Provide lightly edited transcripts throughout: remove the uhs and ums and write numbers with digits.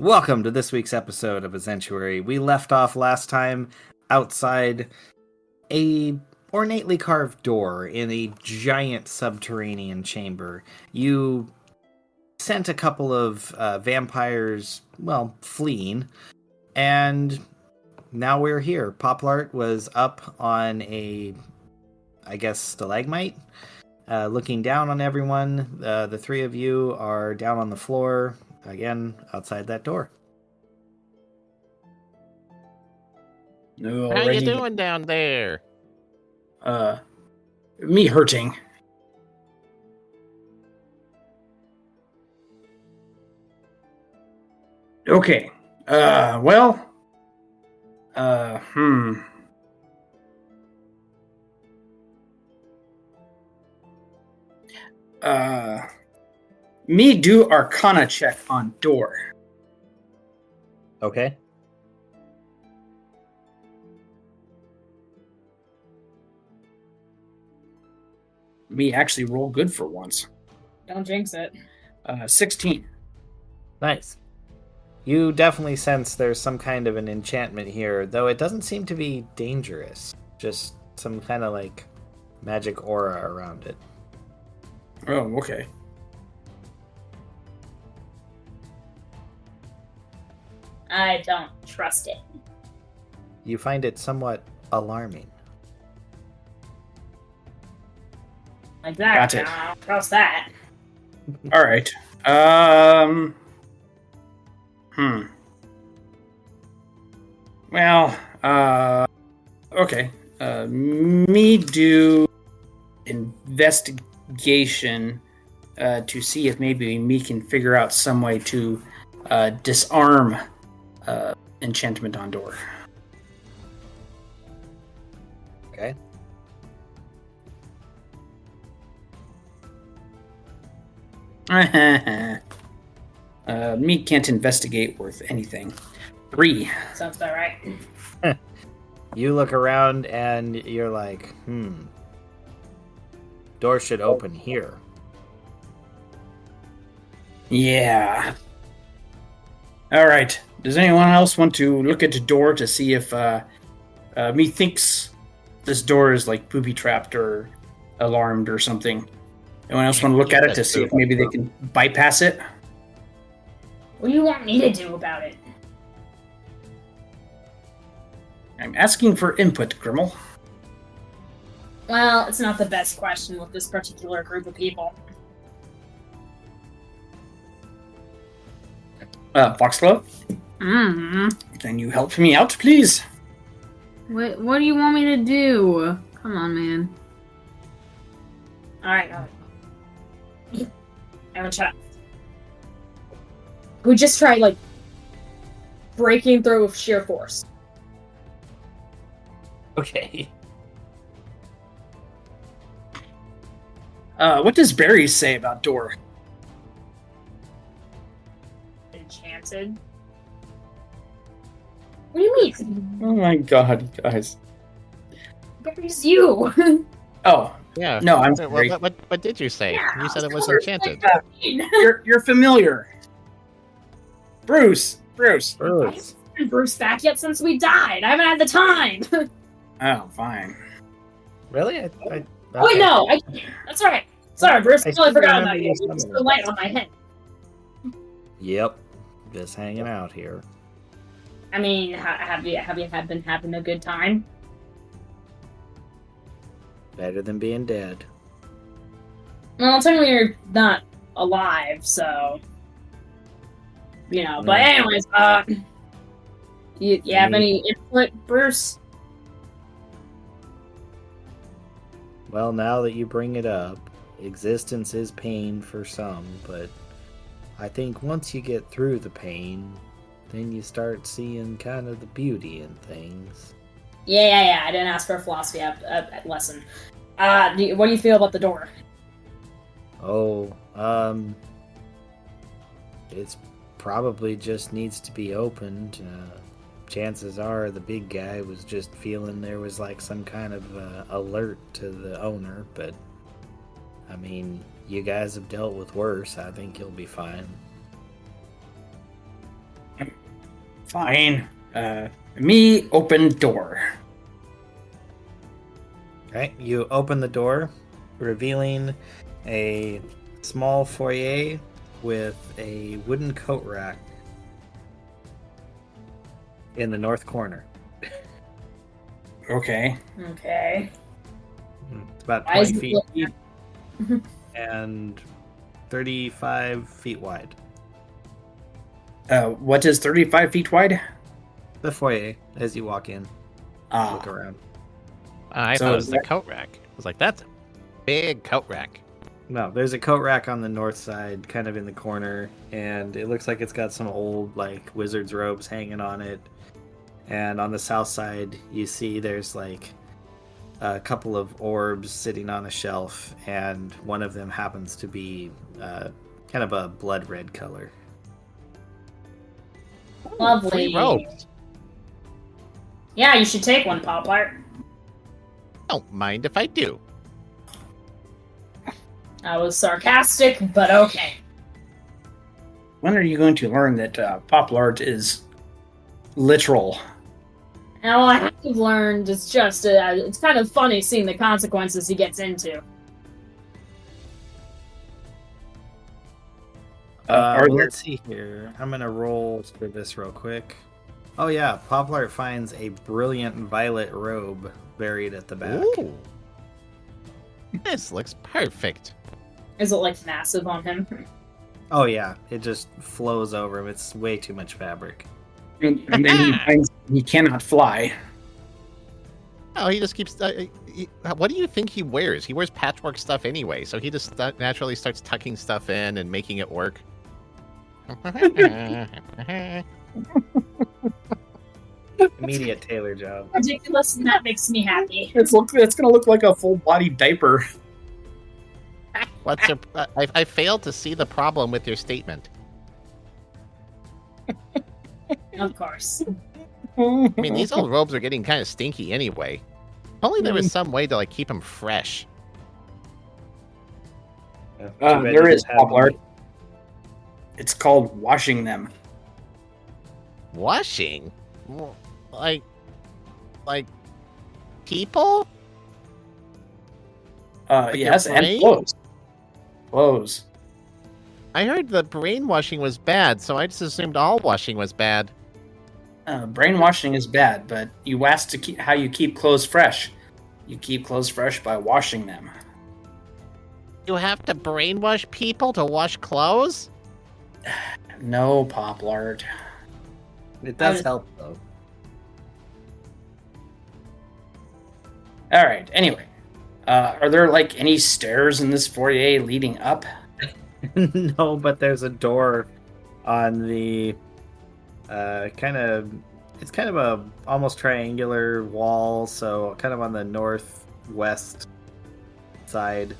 Welcome to this week's episode of Sanctuary. We left off last time outside a ornately carved door in a giant subterranean chamber. You sent a couple of vampires, fleeing, and now we're here. Poplart was up on a, stalagmite, looking down on everyone. The three of you are down on the floor, again, outside that door. How you doing down there? Me hurting. Okay. Me do Arcana check on door. Okay. Me actually roll good for once. Don't jinx it. 16. Nice. You definitely sense there's some kind of an enchantment here, though it doesn't seem to be dangerous. Just some kind of like magic aura around it. Oh, okay. I don't trust it. You find it somewhat alarming. Exactly. Got it. I don't trust that. All right. Okay. Me do investigation to see if maybe me can figure out some way to disarm enchantment on door. Okay. Me can't investigate worth anything. 3. Sounds about right. You look around and you're like, door should open here. Yeah. All right. Does anyone else want to look at the door to see if me thinks this door is like booby trapped or alarmed or something? Anyone else want to look at it to see if maybe they can bypass it? What do you want me to do about it? I'm asking for input, Grimmel. Well, it's not the best question with this particular group of people. Foxglove? Mm-hmm. Can you help me out, please? What do you want me to do? Come on, man. Alright, I have a chat. We just tried, breaking through with sheer force. Okay. What does Barry say about door? Enchanted? What do you mean? Oh my god, guys. Barry's you! Oh, Yeah. no, I'm sorry. What did you say? Yeah, You said it was sorry. enchanted. You're familiar. Bruce. Bruce. I haven't been Bruce back yet since we died. I haven't had the time. Oh, fine. Really? Wait, no. That's alright. Sorry, Bruce. I I totally still forgot remember about you you. summoning It's me. the light on my head. Yep. Just hanging out here. I mean, have you been having a good time? Better than being dead. Well, technically you're not alive, so But anyways, you have any input, Bruce? Well, now that you bring it up, existence is pain for some, but I think once you get through the pain, then you start seeing kind of the beauty in things. Yeah. I didn't ask for a philosophy lesson. What do you feel about the door? Oh, it's probably just needs to be opened. Chances are the big guy was just feeling there was like some kind of alert to the owner, but I mean, you guys have dealt with worse. I think you'll be fine. Fine. Me open door. Right, you open the door, revealing a small foyer with a wooden coat rack in the north corner. Okay. Okay. It's about Why is 20 it feet look- deep and 35 feet wide. What is 35 feet wide? The foyer, as you walk in, look around. I So thought it is was the that- coat rack. I was like, that's a big coat rack. No, there's a coat rack on the north side, kind of in the corner, and it looks like it's got some old, like, wizard's robes hanging on it. And on the south side, you see there's, like, a couple of orbs sitting on a shelf, and one of them happens to be kind of a blood red color. Lovely. Free robes. Yeah, you should take one, Poplar. Don't mind if I do. I was sarcastic, but okay. When are you going to learn that Poplart is literal? And all I have learned is just, it's kind of funny seeing the consequences he gets into. Are there- Let's see here. I'm gonna roll for this real quick. Oh yeah, Poplar finds a brilliant violet robe buried at the back. Ooh. This looks perfect. Is it, like, massive on him? Oh yeah, it just flows over him. It's way too much fabric. And then he finds he cannot fly. Oh, he just keeps. What do you think he wears? He wears patchwork stuff anyway, so he just naturally starts tucking stuff in and making it work. Immediate tailor job. Ridiculous, and that makes me happy. It's gonna look like a full body diaper. What's your? I failed to see the problem with your statement. Of course. I mean, these old robes are getting kind of stinky anyway. If only there was some way to like keep them fresh. Too bad There you is didn't have Poplart. It's called washing them. Washing, like people. Like your Yes, and brain? clothes. Clothes. I heard the brainwashing was bad, so I just assumed all washing was bad. Brainwashing is bad, but you asked to keep how you keep clothes fresh. You keep clothes fresh by washing them. You have to brainwash people to wash clothes? No, Poplart. It does was- help though. All right. Anyway, are there like any stairs in this foyer leading up? No, but there's a door on the it's kind of a almost triangular wall, so kind of on the northwest side.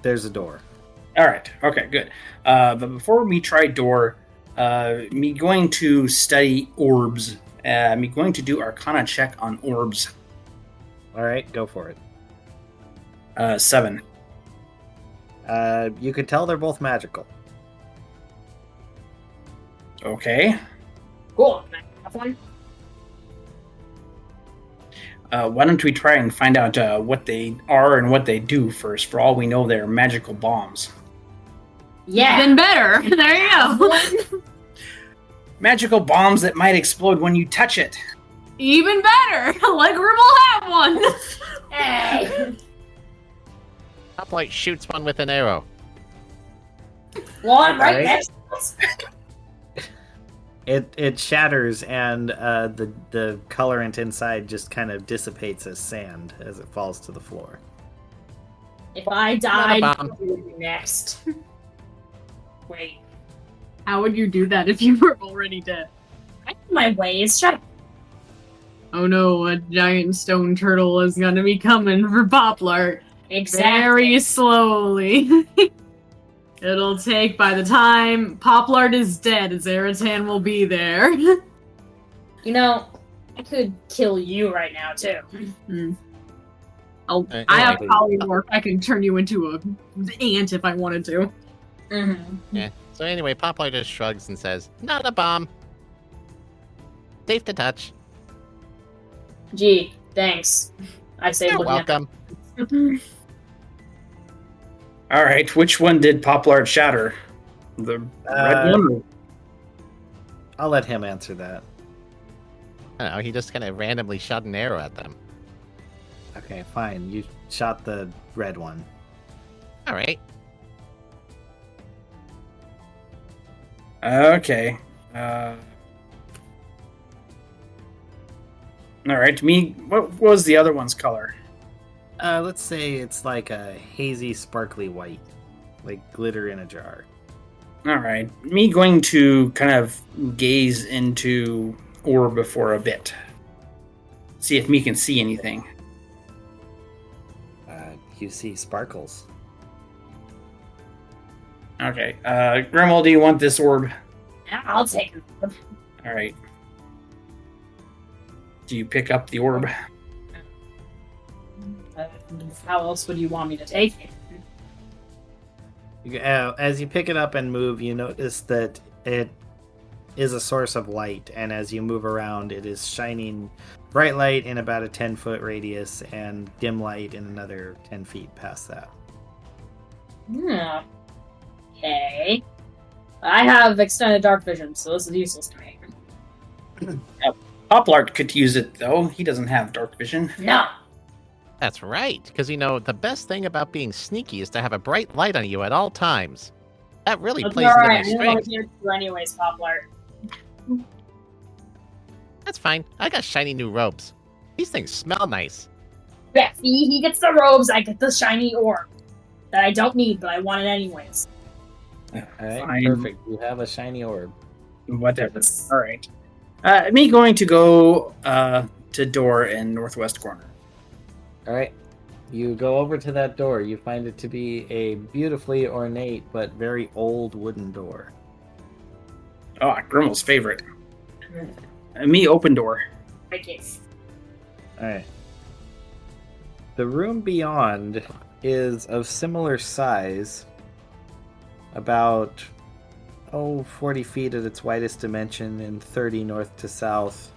There's a door. All right. Okay. Good. But before we try door, me going to study orbs. Me going to do Arcana check on orbs. All right, go for it. 7. You could tell they're both magical. Okay. Cool. Can I have one? Why don't we try and find out what they are and what they do first? For all we know, they're magical bombs. Yeah. Even better. There you go. Magical bombs that might explode when you touch it. Even better. Like will have one. Hey. Hoplite shoots one with an arrow. Well, I'm right Alright. next to us. It shatters, and the colorant inside just kind of dissipates as sand as it falls to the floor. If I died, Not a bomb. who would be next? Wait. How would you do that if you were already dead? I know my ways. Shut up. Oh no, a giant stone turtle is gonna be coming for Poplar. Exactly. Very slowly. It'll take, by the time Poplart is dead, Zaratan will be there. You know, I could kill you right now, too. I have yeah. polymorph. I can turn you into an ant if I wanted to. Mm-hmm. Yeah. So anyway, Poplar just shrugs and says, "Not a bomb." Safe to touch. Gee, thanks. I say, You're looking welcome. at the... All right, which one did Poplard shatter? The red one? I'll let him answer that. I don't know, he just kind of randomly shot an arrow at them. Okay, fine. You shot the red one. All right. Okay. All right, me. What was the other one's color? Let's say it's like a hazy, sparkly white, like glitter in a jar. All right, me going to kind of gaze into orb for a bit. See if me can see anything. You see sparkles. Okay, Grimmel, do you want this orb? I'll take it. All right. Do you pick up the orb? How else would you want me to take it? As you pick it up and move, you notice that it is a source of light, and as you move around, it is shining bright light in about a 10-foot radius and dim light in another 10 feet past that. Hmm. Okay. I have extended dark vision, so this is useless to me. Poplard could use it, though. He doesn't have dark vision. No. That's right, because the best thing about being sneaky is to have a bright light on you at all times. That really That's plays into my alright. strength. Anyways, Poplar. That's fine. I got shiny new robes. These things smell nice. Yeah, he gets the robes, I get the shiny orb. That I don't need, but I want it anyways. Alright, Fine. perfect. You have a shiny orb. Whatever. All right. Me going to go to door in northwest corner. Alright. You go over to that door. You find it to be a beautifully ornate but very old wooden door. Oh, Grimmel's favorite. Me open door. Okay. Alright. The room beyond is of similar size, about 40 feet at its widest dimension and 30 north to south.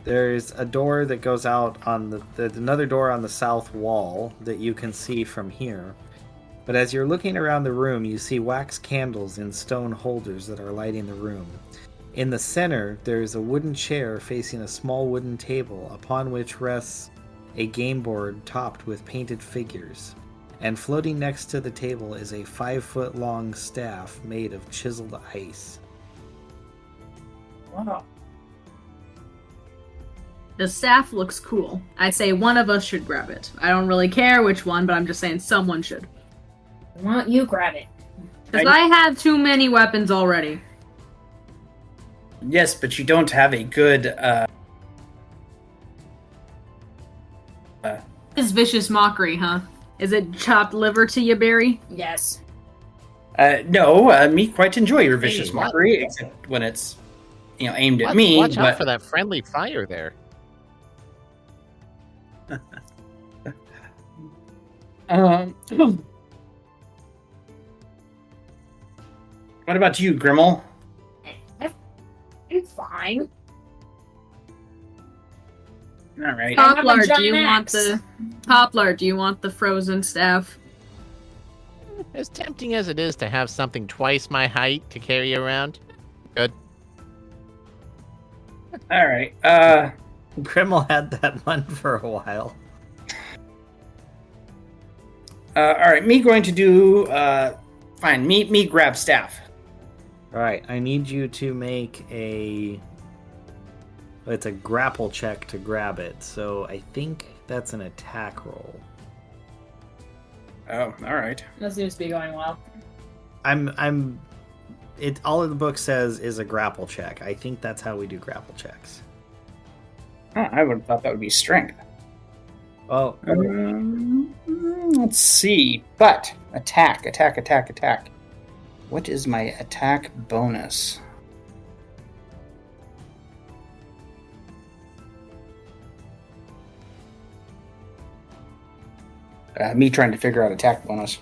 There's a door that goes out on there's another door on the south wall that you can see from here. But as you're looking around the room, you see wax candles in stone holders that are lighting the room. In the center, there's a wooden chair facing a small wooden table upon which rests a game board topped with painted figures. And floating next to the table is a 5-foot-long staff made of chiseled ice. Wow. The staff looks cool. I say one of us should grab it. I don't really care which one, but I'm just saying someone should. Why don't you grab it? Because I have too many weapons already. Yes, but you don't have a good. It's vicious mockery, huh? Is it chopped liver to you, Barry? Yes. No, me quite enjoy your vicious Hey, what? mockery, except when it's aimed at me. Watch out but for that friendly fire there. What about you, Grimmel? It's fine. All right. have a Poplar, do giant you want axe. the Poplar? Do you want the frozen staff? As tempting as it is to have something twice my height to carry around, good. All right. Grimmel had that one for a while. All right. Me going to do. Fine. Me grab staff. Alright, I need you to make it's a grapple check to grab it, so I think that's an attack roll. Oh, all right. That seems to be going well. All the book says is a grapple check. I think that's how we do grapple checks. Huh, I would have thought that would be strength. Well, Let's see. But attack. What is my attack bonus? Me trying to figure out attack bonus.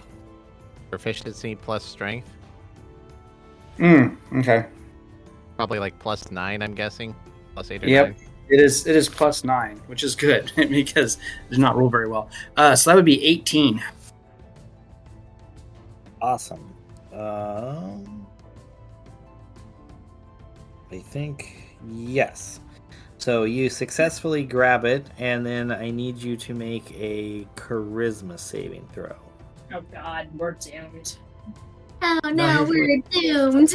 Proficiency plus strength, Okay. probably like +9, I'm guessing. +8 or Yep. 9. It is +9, which is good because it does not roll very well. So that would be 18. Awesome. I think yes. So you successfully grab it, and then I need you to make a charisma saving throw. Oh god, we're doomed. Oh no, we're doomed.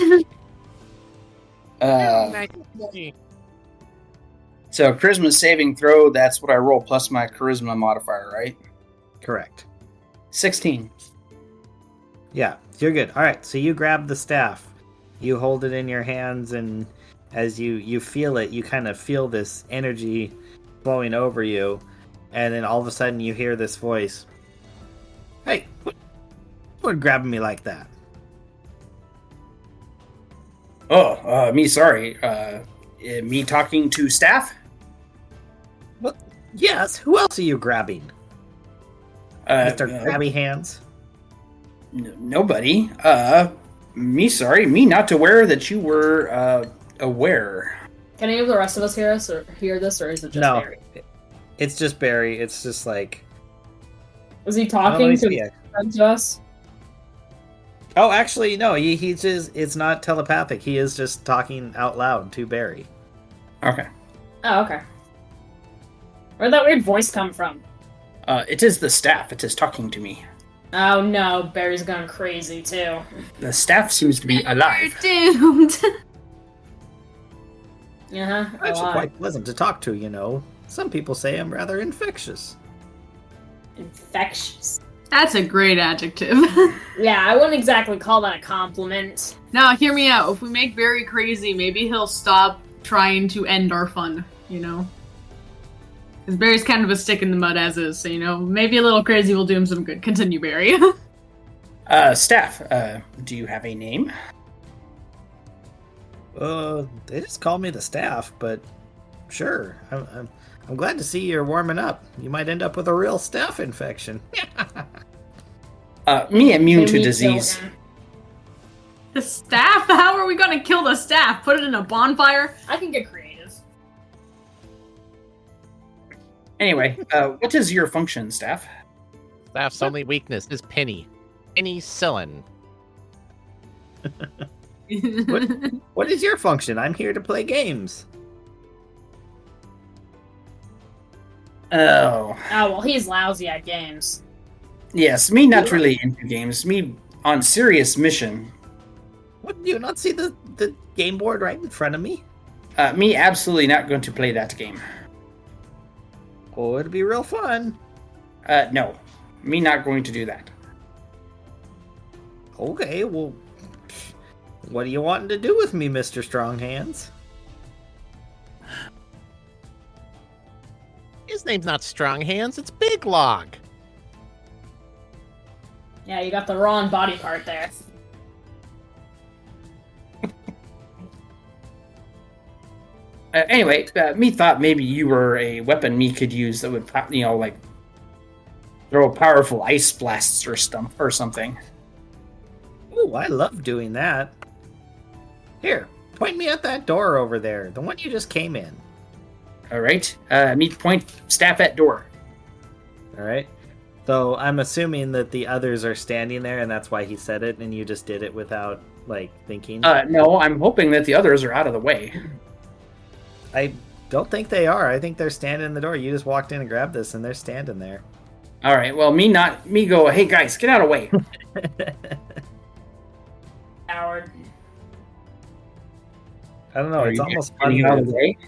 So charisma saving throw, that's what I roll plus my charisma modifier, right? Correct. 16. Yeah, you're good. All right, so you grab the staff. You hold it in your hands, and as you feel it, you kind of feel this energy flowing over you, and then all of a sudden you hear this voice. Hey, what grabbing me like that? Oh, me sorry. Me talking to staff? What? Yes, who else are you grabbing? Mr. Grabby Hands? Nobody. Me sorry. Me not aware that you were aware. Can any of the rest of us hear this, or is it just No. Barry? It's just Barry. It's just like... Was he Oh, let talking me to see. us? Oh, actually, no. He just... It's not telepathic. He is just talking out loud to Barry. Okay. Oh, okay. Where'd that weird voice come from? It is the staff. It is talking to me. Oh no, Barry's gone crazy too. The staff seems to be alive. We're doomed. Actually, quite pleasant to talk to, you know. Some people say I'm rather infectious. Infectious. That's a great adjective. Yeah, I wouldn't exactly call that a compliment. Now, hear me out. If we make Barry crazy, maybe he'll stop trying to end our fun, you know? Because Barry's kind of a stick in the mud as is, so, you know, maybe a little crazy will do him some good. Continue, Barry. Staff, do you have a name? They just call me the staff, but sure. I'm glad to see you're warming up. You might end up with a real staph infection. Me immune to Maybe disease. kill him. The staff? How are we gonna kill the staff? Put it in a bonfire? I can get creative. Anyway, what is your function, staff? Staff's only weakness is penny. Penicillin. What is your function? I'm here to play games. Oh. Oh well, he's lousy at games. Yes, me not really into games. Me on serious mission. What, do you not see the game board right in front of me? Me absolutely not going to play that game. Oh, it'll be real fun. No. Me not going to do that. Okay, well, what are you wanting to do with me, Mr. Strong Hands? His name's not Strong Hands, it's Big Log. Yeah, you got the wrong body part there. Anyway, me thought maybe you were a weapon me could use that would, you know, like throw powerful ice blasts or something. Ooh, I love doing that. Here, point me at that door over there, the one you just came in. All right, me point staff at door. All right. So I'm assuming that the others are standing there, and that's why he said it, and you just did it without like thinking. No, I'm hoping that the others are out of the way. I don't think they are. I think they're standing in the door. You just walked in and grabbed this, and they're standing there. All right, well, me go. Hey guys, get out of the way. Howard. I don't know. Are It's you almost getting fun. out of the way.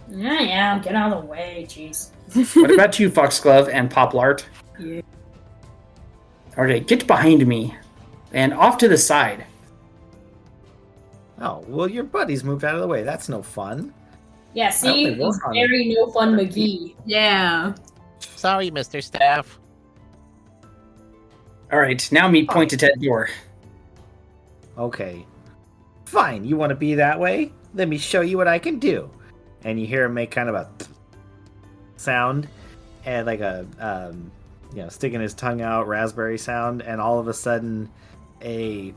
Yeah, get out of the way, jeez. What about you, Foxglove and Poplart? Yeah. Okay, get behind me, and off to the side. Oh, well, your buddies moved out of the way. That's no fun. Yeah, see, only work he's on very no fun McGee. Yeah. Sorry, Mr. Staff. All right, now me pointed at door. Okay. Fine. You want to be that way? Let me show you what I can do. And you hear him make kind of a sound, and like a sticking his tongue out raspberry sound, and all of a sudden a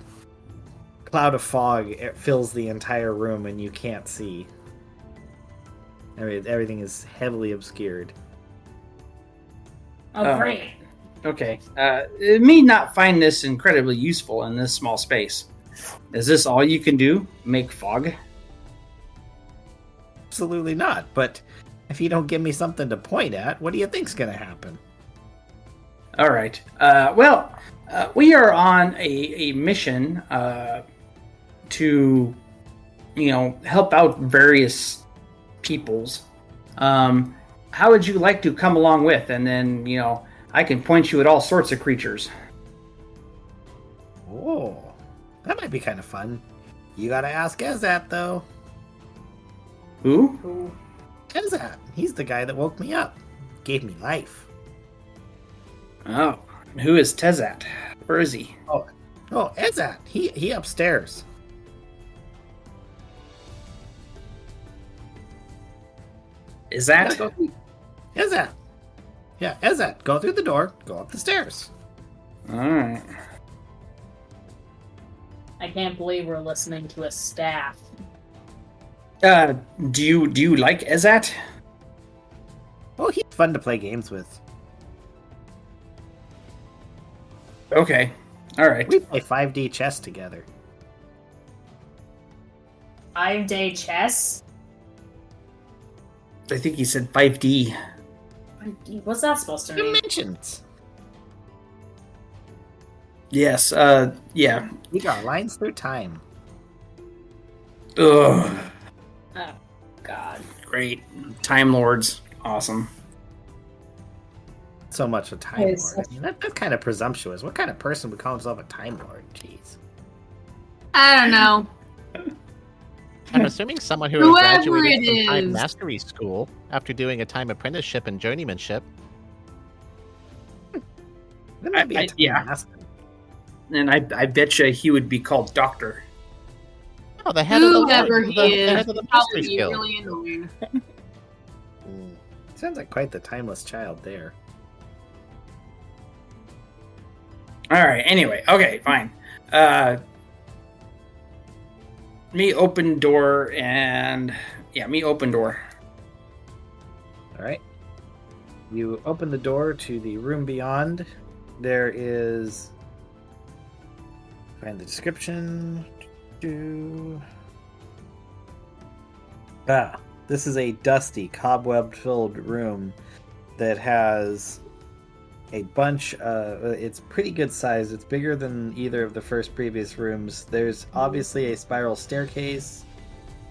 cloud of fog fills the entire room and you can't see. Everything is heavily obscured. Oh, great. Okay. It may not find this incredibly useful in this small space. Is this all you can do? Make fog? Absolutely not. But if you don't give me something to point at, what do you think's going to happen? All right. Well, we are on a mission to, help out various peoples. How would you like to come along with? And then, I can point you at all sorts of creatures. Oh, that might be kind of fun. You gotta ask Ezat, though. Who? Ezat. He's the guy that woke me up. Gave me life. Oh, who is Tezat? Where is he? Oh, Ezat. He upstairs. Is that? Ezat. Yeah, Ezat. Go through the door. Go up the stairs. All right. I can't believe we're listening to a staff. Do you like Ezat? Oh, he's fun to play games with. Okay. All right. We play 5D chess together. 5-day chess? I think he said 5D. What's that supposed to mean? Dimensions. Yes. Yeah. We got lines through time. Ugh. Oh, God. Great. Time Lords. Awesome. So much a Time Yes. Lord. I mean, that's kind of presumptuous. What kind of person would call himself a Time Lord? Jeez. I don't know. I'm assuming someone who Whoever graduated it from Time is. Mastery School after doing a time apprenticeship and journeymanship. That might be a Time yeah. Master. And I bet you he would be called Doctor. Oh, the head of Whoever the, he the is, head of the probably Master's be Guild. really annoying. Sounds like quite the timeless child there. All right. Anyway. Okay. Fine. Me open door and me open door. All right. You open the door to the room beyond. There is. Find the description. This is a dusty, cobweb-filled room that has a bunch of. It's pretty good size. It's bigger than either of the first previous rooms. There's obviously a spiral staircase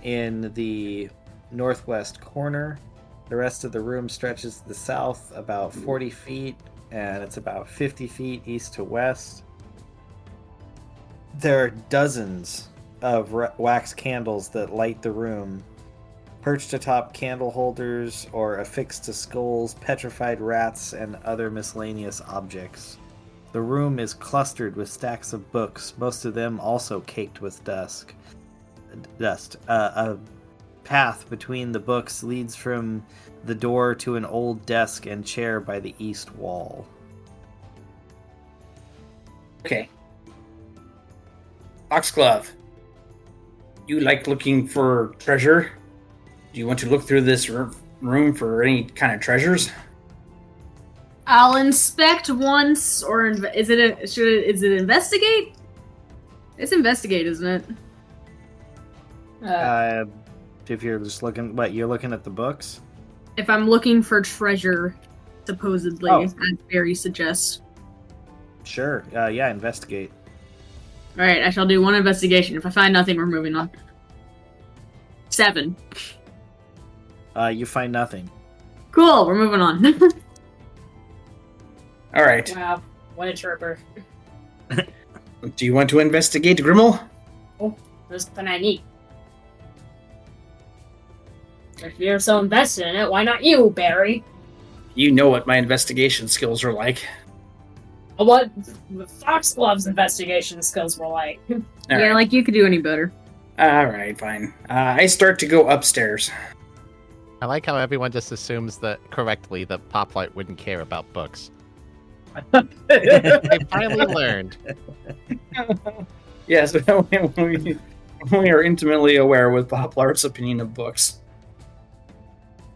in the northwest corner. The rest of the room stretches to the south about 40 feet, and it's about 50 feet east to west. There are dozens of wax candles that light the room, perched atop candle holders or affixed to skulls, petrified rats, and other miscellaneous objects. The room is clustered with stacks of books, most of them also caked with dust. A path between the books leads from the door to an old desk and chair by the east wall. Okay. Foxglove, you like looking for treasure? Do you want to look through this room for any kind of treasures? I'll inspect once, or is it investigate? It's investigate, isn't it? If you're just looking, you're looking at the books? If I'm looking for treasure, supposedly, Oh. as Barry suggests. Sure. Yeah, investigate. All right, I shall do one investigation. If I find nothing, we're moving on. 7. You find nothing. Cool, we're moving on. All right. Wow, what a chirper. Do you want to investigate, Grimmel? There's something I need. If you're so invested in it, why not you, Barry? You know what my investigation skills are like. What Foxglove's investigation skills were like. All Yeah, right. like you could do any better. All right, fine. I start to go upstairs. I like how everyone just assumes that correctly that Poplight wouldn't care about books. They finally learned. Yes, we are intimately aware with Poplar's opinion of books.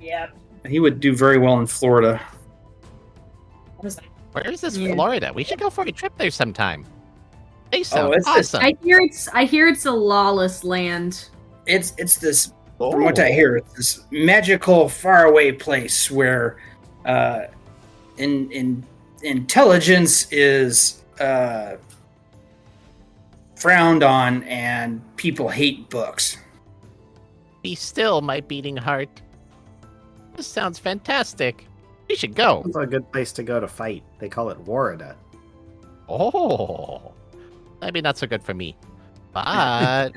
Yeah. He would do very well in Florida. What is that? Where is this Yeah. Florida? We should go for a trip there sometime. They sound it's this- awesome. I hear it's a lawless land. It's this. From what I hear, it's this magical, faraway place where, intelligence is frowned on, and people hate books. Be still, my beating heart. This sounds fantastic. We should go. It's a good place to go to fight. They call it Warida. Oh, maybe not so good for me, but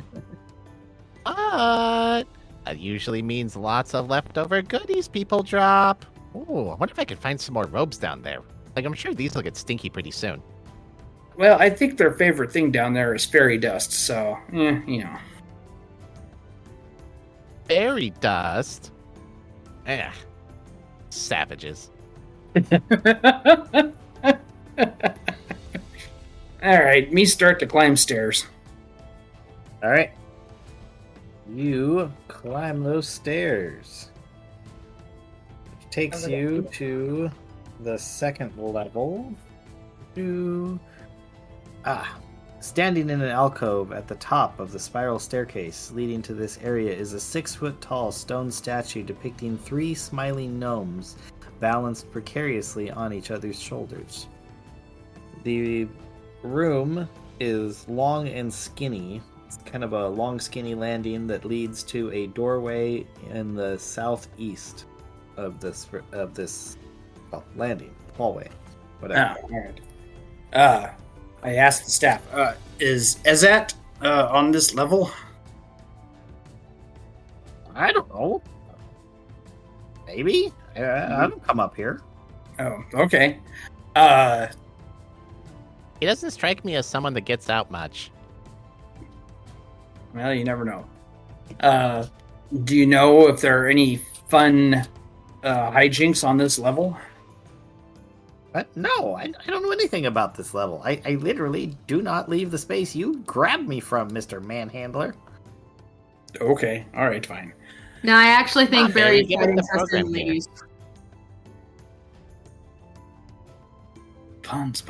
that usually means lots of leftover goodies people drop. Oh, I wonder if I can find some more robes down there. Like, I'm sure these will get stinky pretty soon. Well, I think their favorite thing down there is fairy dust, so, you know. Fairy dust? Eh, savages. Alright, me start to climb stairs. All right. You climb those stairs. Which takes you to the second level. Standing in an alcove at the top of the spiral staircase leading to this area is a 6-foot-tall stone statue depicting 3 smiling gnomes balanced precariously on each other's shoulders. The room is long and skinny. It's kind of a long, skinny landing that leads to a doorway in the southeast of this landing, hallway, whatever. Alright. I asked the staff, is Ezat on this level? I don't know. Maybe. I don't come up here. Oh, okay. He doesn't strike me as someone that gets out much. Well, you never know. Do you know if there are any fun hijinks on this level? No, I don't know anything about this level. I literally do not leave the space you grabbed me from, Mr. Manhandler. Okay, alright, fine. No, I actually think Okay, Barry's give it fighting the program testing here. ladies. Puns.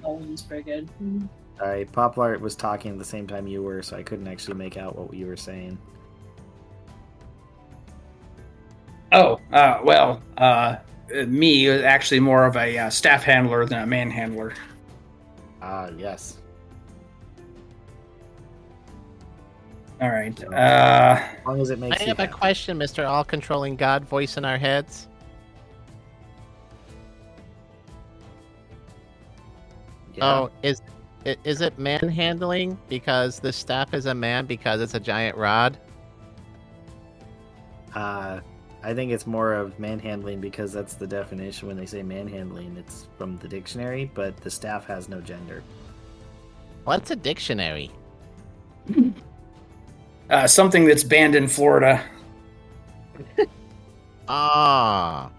Poland's pretty good. Poplar was talking at the same time you were, so I couldn't actually make out what you were saying. Me is actually more of a staff handler than a man handler. Yes. Alright, As long as it makes I you have a happy. question, Mr. All-Controlling God voice in our heads. Yeah. Oh, is it manhandling because the staff is a man because it's a giant rod? I think it's more of manhandling because that's the definition when they say manhandling. It's from the dictionary, but the staff has no gender. What's a dictionary? Something that's banned in Florida. Ah.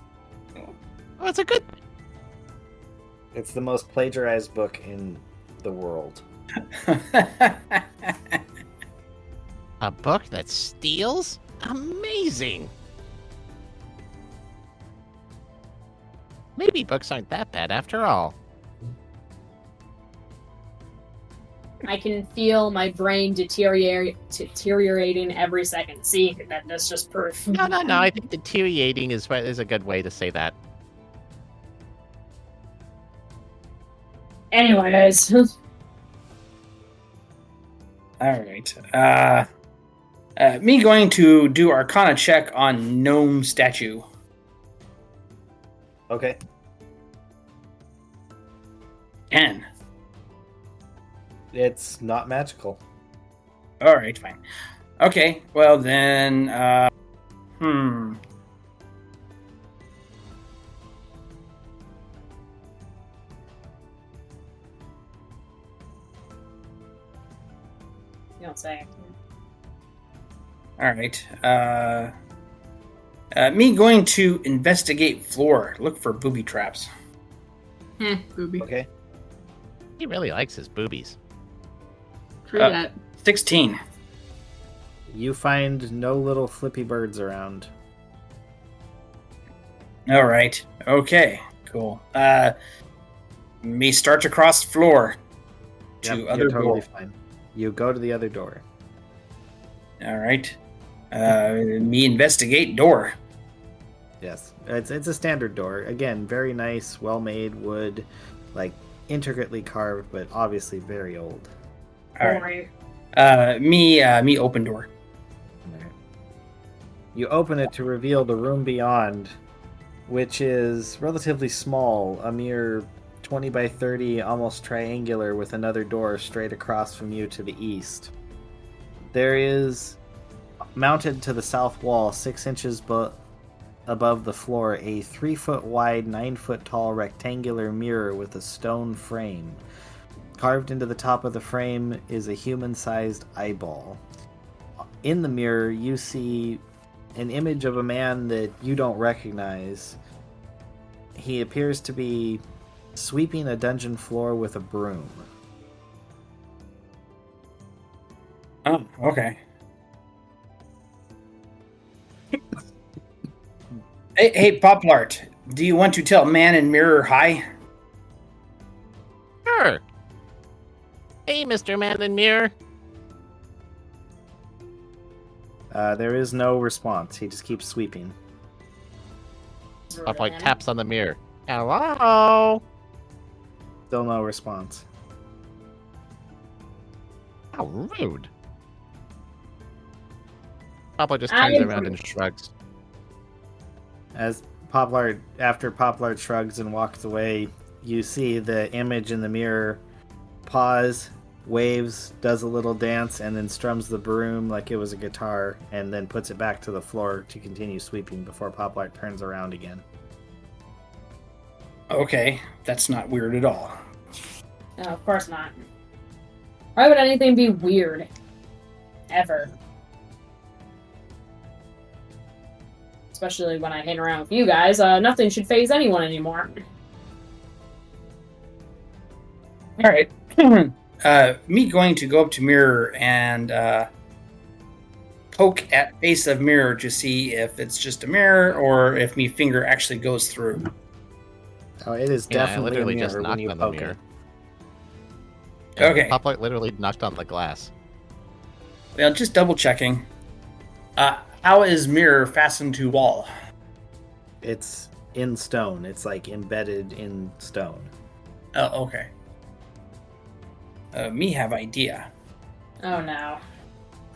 Oh, it's a good. It's the most plagiarized book in the world. A book that steals? Amazing. Maybe books aren't that bad after all. I can feel my brain deteriorating every second. See, that's just proof. No. I think deteriorating is a good way to say that. Anyways. Alright. Me going to do Arcana check on Gnome Statue. Okay. 10. It's not magical. Alright, fine. Okay, well then, You don't say. Alright, me going to investigate floor, look for booby traps. Booby. Okay. He really likes his boobies. True that. 16. You find no little flippy birds around. All right. Okay. Cool. Me start to cross the floor to Yep, other you're totally door. fine. You go to the other door. All right. Me investigate door. Yes, it's a standard door. Again, very nice, well-made wood, like intricately carved, but obviously very old. All right. Boring. Me open door. You open it to reveal the room beyond, which is relatively small, a mere 20 by 30, almost triangular, with another door straight across from you to the east. There is, mounted to the south wall, 6 inches above the floor, a 3-foot wide, 9-foot tall rectangular mirror with a stone frame. Carved into the top of the frame is a human-sized eyeball. In the mirror, you see an image of a man that you don't recognize. He appears to be sweeping a dungeon floor with a broom. Oh, okay. Hey, Poplart, do you want to tell man in mirror hi? Sure. Hey, Mr. Man in Mirror. There is no response. He just keeps sweeping. Pop like taps on the mirror. Hello. Still no response. How rude. Papa just I turns agree. around and shrugs. As after Poplard shrugs and walks away, you see the image in the mirror pause, waves, does a little dance, and then strums the broom like it was a guitar, and then puts it back to the floor to continue sweeping before Poplart turns around again. Okay, that's not weird at all. No, of course not. Why would anything be weird? Ever. Especially when I hang around with you guys, nothing should faze anyone anymore. All right. Me going to go up to mirror and poke at face of mirror to see if it's just a mirror or if me finger actually goes through. Oh, it is Yeah, I definitely literally a just mirror when knocked you on the poke mirror. it. Okay. Papa literally knocked on the glass. Well, just double checking. How is mirror fastened to wall? It's in stone. It's like embedded in stone. Oh, okay. Me have idea. Oh no.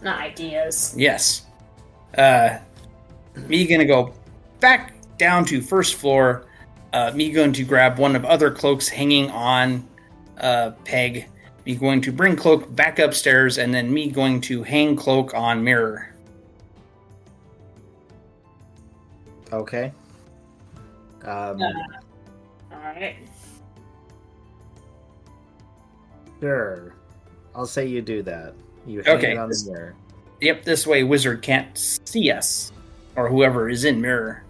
Not ideas. Yes. Me gonna go back down to first floor. Me going to grab one of other cloaks hanging on peg. Me going to bring cloak back upstairs, and then me going to hang cloak on mirror. Okay. Alright. Sure. I'll say you do that. You hang Okay. it on the mirror. Yep, this way wizard can't see us. Or whoever is in mirror.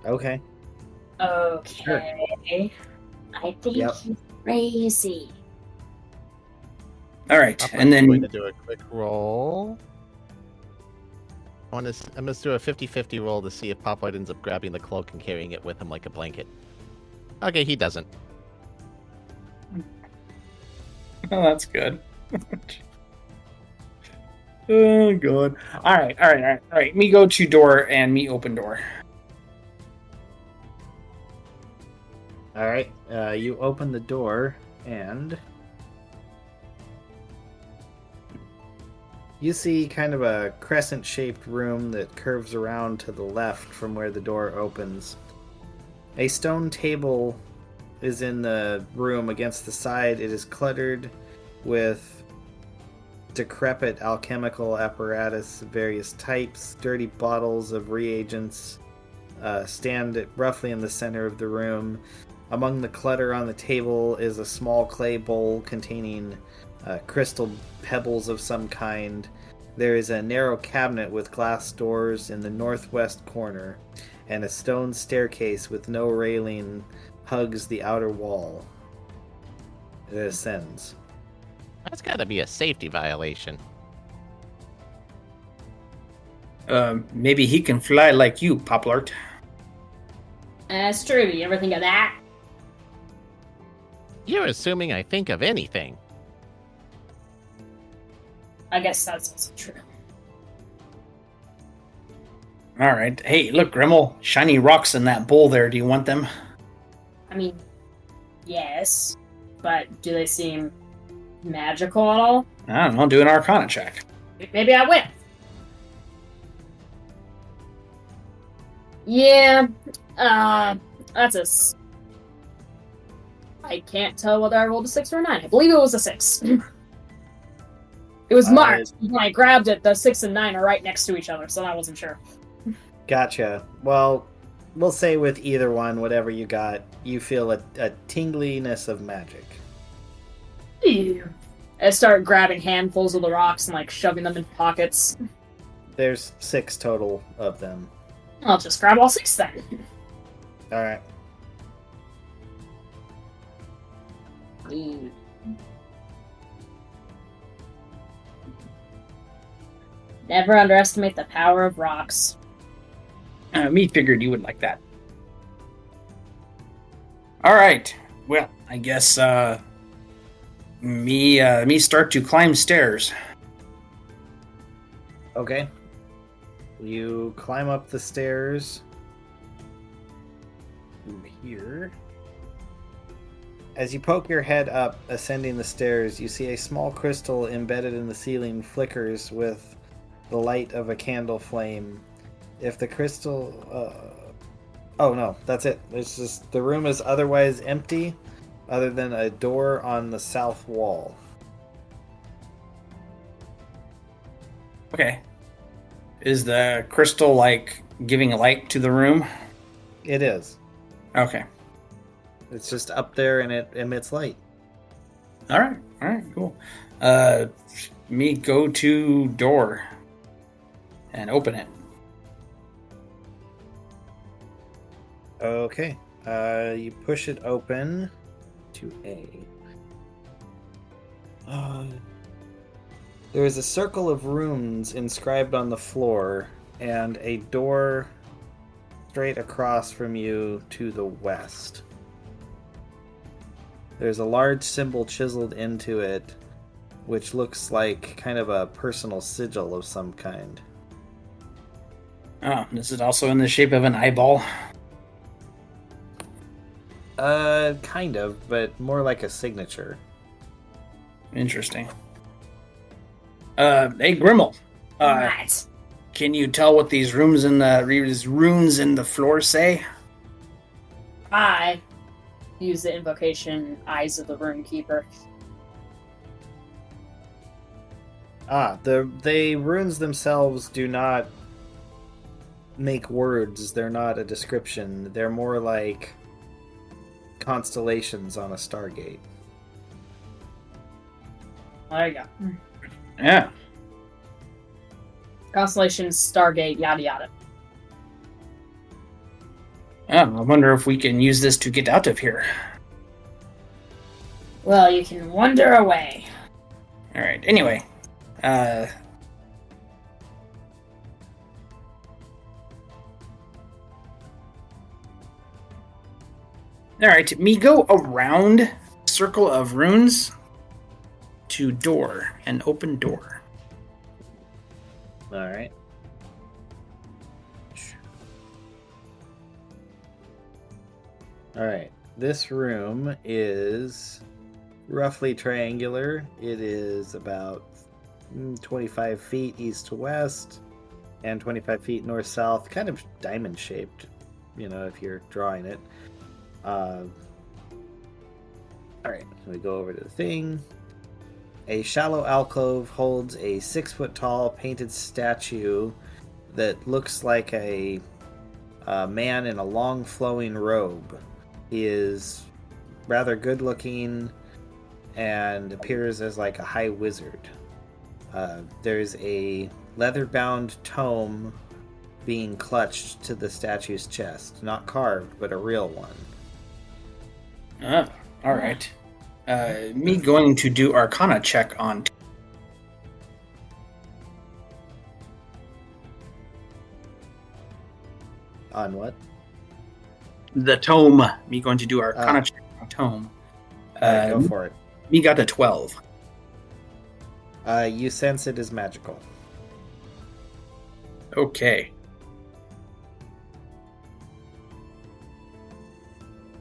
Okay. Okay. I think Yep. he's crazy. Alright, Papa's and then going to do a quick roll. I must do a 50-50 roll to see if Papa ends up grabbing the cloak and carrying it with him like a blanket. Okay, he doesn't. oh, that's good. Oh god. Alright. Me go to door and me open door. All right. You open the door and you see kind of a crescent-shaped room that curves around to the left from where the door opens. A stone table is in the room against the side. It is cluttered with decrepit alchemical apparatus of various types. Dirty bottles of reagents stand roughly in the center of the room. Among the clutter on the table is a small clay bowl containing crystal pebbles of some kind. There is a narrow cabinet with glass doors in the northwest corner, and a stone staircase with no railing hugs the outer wall. It ascends. That's got to be a safety violation. Maybe he can fly like you, Poplart. That's true. You ever think of that? You're assuming I think of anything. I guess that's also true. All right. Hey, look, Grimmel. Shiny rocks in that bowl there. Do you want them? I mean, yes, but do they seem magical at all? I don't know. Do an Arcana check. Maybe I win. Yeah, that's I can't tell whether I rolled a 6 or a 9. I believe it was a 6. It was marked. When I grabbed it, the 6 and 9 are right next to each other, so I wasn't sure. Gotcha. Well, we'll say with either one, whatever you got, you feel a tingliness of magic. Ew. I start grabbing handfuls of the rocks and shoving them in pockets. There's 6 total of them. I'll just grab all 6 then. Alright. Never underestimate the power of rocks. Me figured you would like that. All right. Well, I guess me start to climb stairs. Okay. You climb up the stairs. Here. As you poke your head up, ascending the stairs, you see a small crystal embedded in the ceiling flickers with the light of a candle flame. If the crystal... Oh no, that's it. It's just the room is otherwise empty, other than a door on the south wall. Okay. Is the crystal giving light to the room? It is. Okay. It's just up there and it emits light. All right, cool. Me go to door and open it. Okay. You push it open to A. There is a circle of runes inscribed on the floor and a door straight across from you to the west. There's a large symbol chiseled into it, which looks like kind of a personal sigil of some kind. Oh, is it also in the shape of an eyeball? Kind of, but more like a signature. Interesting. Hey, Grimmel. Right. Can you tell what these runes in the floor say? I use the invocation Eyes of the Runekeeper. The runes themselves do not make words. They're not a description. They're more like constellations on a stargate. There you go. Yeah. Constellations, Stargate, yada yada. I wonder if we can use this to get out of here. Well, you can wander away. All right. Anyway, all right, me go around circle of runes to door, an open door. All right. All right. This room is roughly triangular. It is about 25 feet east to west and 25 feet north south, kind of diamond shaped, if you're drawing it. All right, we go over to the thing. A shallow alcove holds a 6-foot-tall painted statue that looks like a man in a long flowing robe. He is rather good looking and appears as like a high wizard. There's a leather-bound tome being clutched to the statue's chest. Not carved, but a real one. All right. Me going to do Arcana check on On what? the tome. Me going to do Arcana check on tome. Alright, go for it. Me got a 12. You sense it is magical. Okay.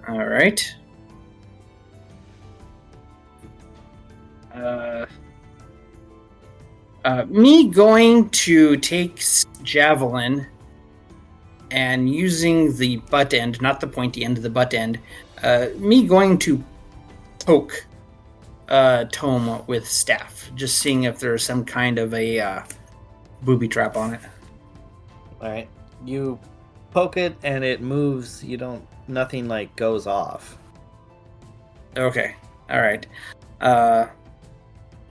All right. Me going to take javelin and using the butt end, not the pointy end of the butt end. Me going to poke Tome with staff, just seeing if there's some kind of a booby trap on it. Alright. You poke it and it moves. Nothing like goes off. Okay. All right.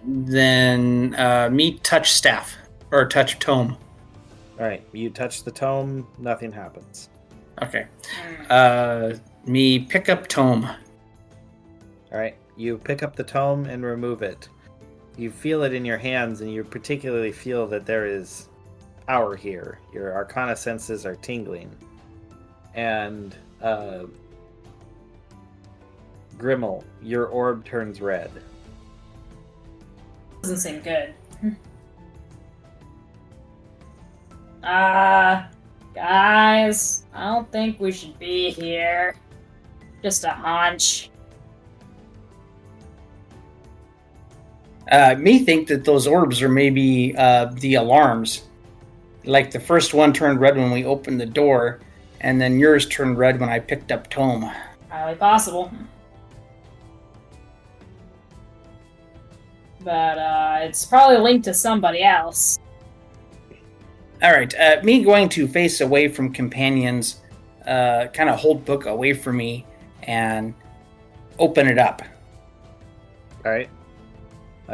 Then me touch staff or touch tome. Alright. You touch the tome, nothing happens. Okay. Me pick up tome. Alright. You pick up the tome and remove it. You feel it in your hands, and you particularly feel that there is power here. Your arcana senses are tingling. And, Grimmel, your orb turns red. Doesn't seem good. Guys, I don't think we should be here. Just a hunch. Me think that those orbs are maybe the alarms. Like the first one turned red when we opened the door, and then yours turned red when I picked up tome. Highly possible. But it's probably linked to somebody else. All right, me going to face away from companions, kind of hold book away from me, and open it up. Alright.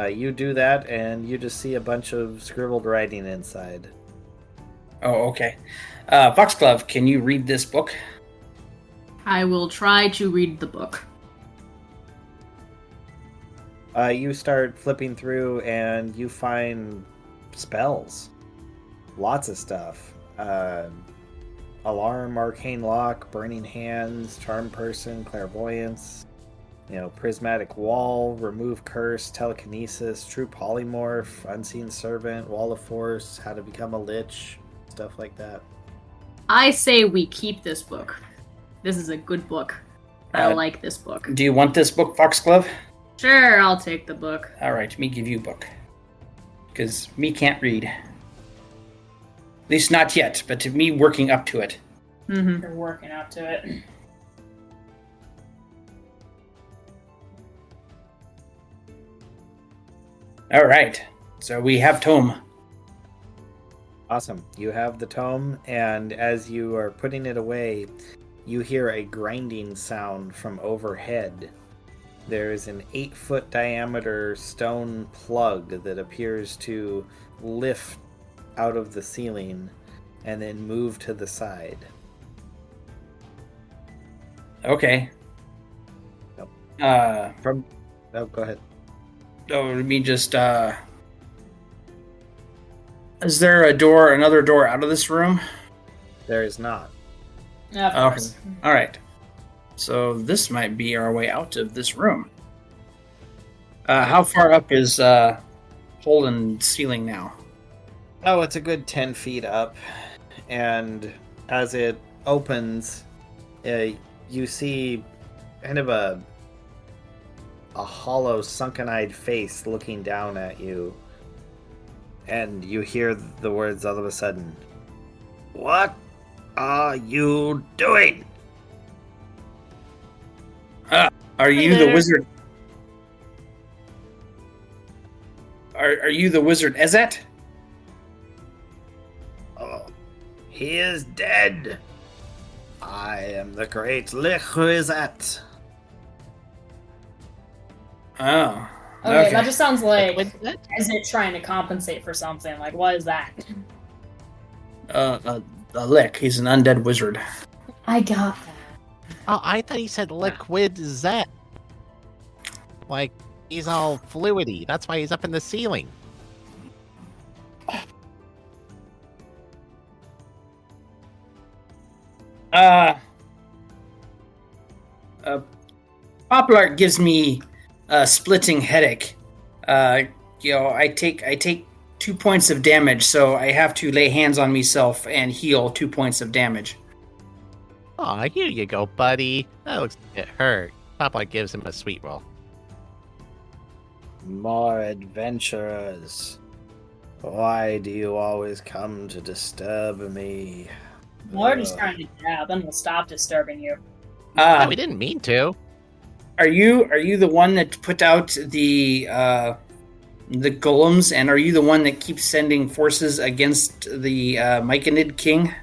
You do that, and you just see a bunch of scribbled writing inside. Oh, okay. Foxglove, can you read this book? I will try to read the book. You start flipping through, and you find spells. Lots of stuff. Alarm, arcane lock, burning hands, charm person, clairvoyance, prismatic wall, remove curse, telekinesis, true polymorph, unseen servant, wall of force, how to become a lich, stuff like that. I say we keep this book. This is a good book. I like this book. Do you want this book, Foxglove? Sure, I'll take the book. All right, me give you book. Because me can't read. At least not yet, but to me working up to it. Mm-hmm. You're working up to it. All right, so we have tome. Awesome. You have the tome, and as you are putting it away, you hear a grinding sound from overhead. There is an 8-foot diameter stone plug that appears to lift out of the ceiling and then move to the side. Okay. Yep. From Oh, go ahead. oh, me just is there another door out of this room? There is not. Of course. All right. So this might be our way out of this room. How far up is hole in ceiling now? Oh, it's a good 10 feet up, and as it opens, you see kind of a hollow, sunken-eyed face looking down at you, and you hear the words all of a sudden, "What are you doing?" Are you the wizard? Are you the wizard Ezet? Oh, he is dead. I am the great Lich who is at. Oh. Okay, that just sounds like What? is it trying to compensate for something? Like, what is that? A Lich. He's an undead wizard. I got that. Oh, I thought he said liquid Zet. Like, he's all fluidy. That's why he's up in the ceiling. Poplar gives me a splitting headache. I take 2 points of damage, so I have to lay hands on myself and heal 2 points of damage. Aw, here you go, buddy. That looks like it hurt. Papa gives him a sweet roll. More adventurers. Why do you always come to disturb me? We're just trying to grab, then we'll stop disturbing you. We didn't mean to. Are you the one that put out the golems, and are you the one that keeps sending forces against the Myconid king?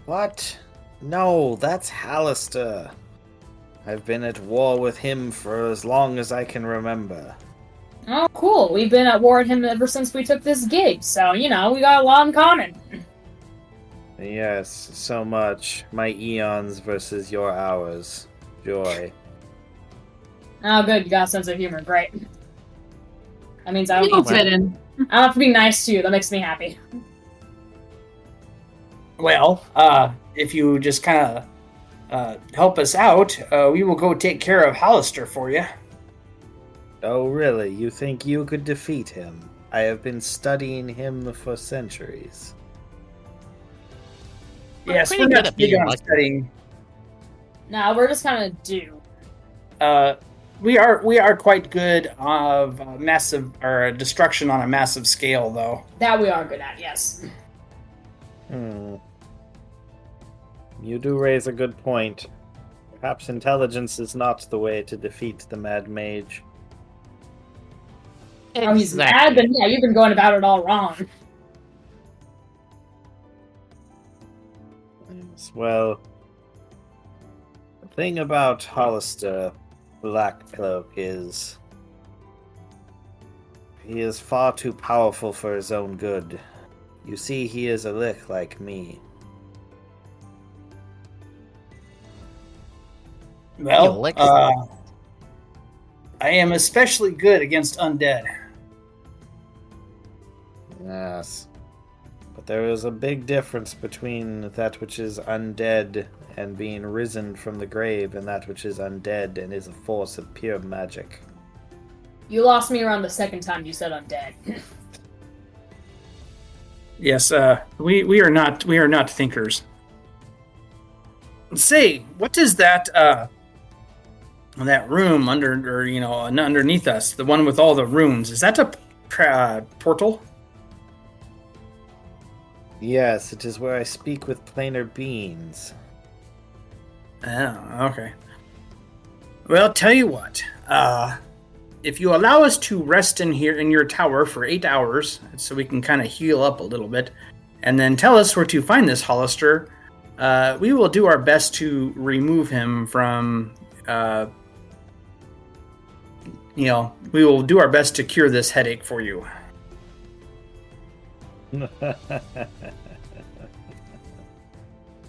What? No, that's Hallister. I've been at war with him for as long as I can remember. Oh, cool. We've been at war with him ever since we took this gig, so, we got a lot in common. Yes, so much. My eons versus your hours. Joy. Oh, good. You got a sense of humor. Great. That means I don't, People fit in. I don't have to be nice to you. That makes me happy. Well, if you just kind of help us out, we will go take care of Hallister for you. Oh, really? You think you could defeat him? I have been studying him for centuries. Yes, pretty we're good not at big being on like- studying. No, we're just kind of due. We are quite good of massive or destruction on a massive scale, though. That we are good at, yes. You do raise a good point. Perhaps intelligence is not the way to defeat the Mad Mage. Oh, he's mad, then yeah, you've been going about it all wrong. Yes, well, the thing about Hollister Blackcloak is he is far too powerful for his own good. You see, he is a lick like me. Well, Elixir. I am especially good against undead. Yes. But there is a big difference between that which is undead and being risen from the grave and that which is undead and is a force of pure magic. You lost me around the second time you said I'm dead. Yes, we are not thinkers. Say, what is that room underneath us? The one with all the runes? Is that a portal? Yes, it is where I speak with planar beings. Oh, okay. Well, tell you what. If you allow us to rest in here in your tower for 8 hours, so we can kind of heal up a little bit, and then tell us where to find this Hollister, we will do our best to remove him from. We will do our best to cure this headache for you.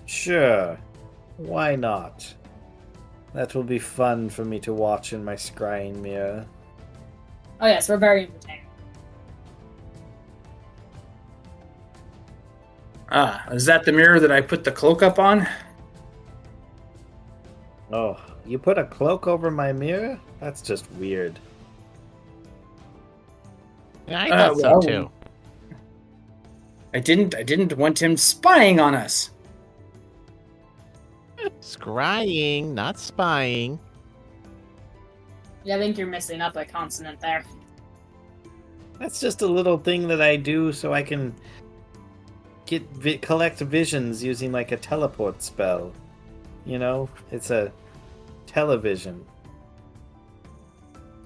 Sure. Why not? That will be fun for me to watch in my scrying mirror. Oh yes, we're very entertaining. Is that the mirror that I put the cloak up on? Oh, you put a cloak over my mirror? That's just weird. Yeah, I thought so too. I didn't want him spying on us. Scrying, not spying. Yeah, I think you're missing up a consonant there. That's just a little thing that I do so I can collect visions using like a teleport spell. You know, it's a television.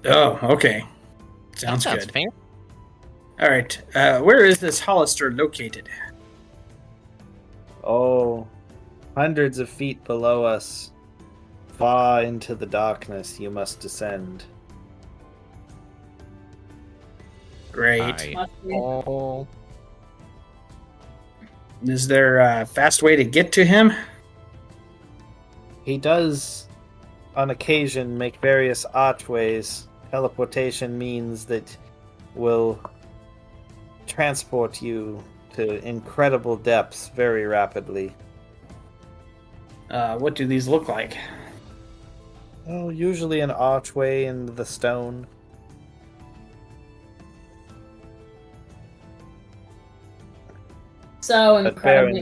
Oh, okay. Sounds That sounds good. fair. All right. Where is this Hollister located? Oh, hundreds of feet below us. Far into the darkness you must descend. Great. Alright. Must be. Oh, Is there a fast way to get to him? He does on occasion make various archways. Teleportation means that will transport you to incredible depths very rapidly. What do these look like? Well, usually an archway into the stone. So But bear incredibly,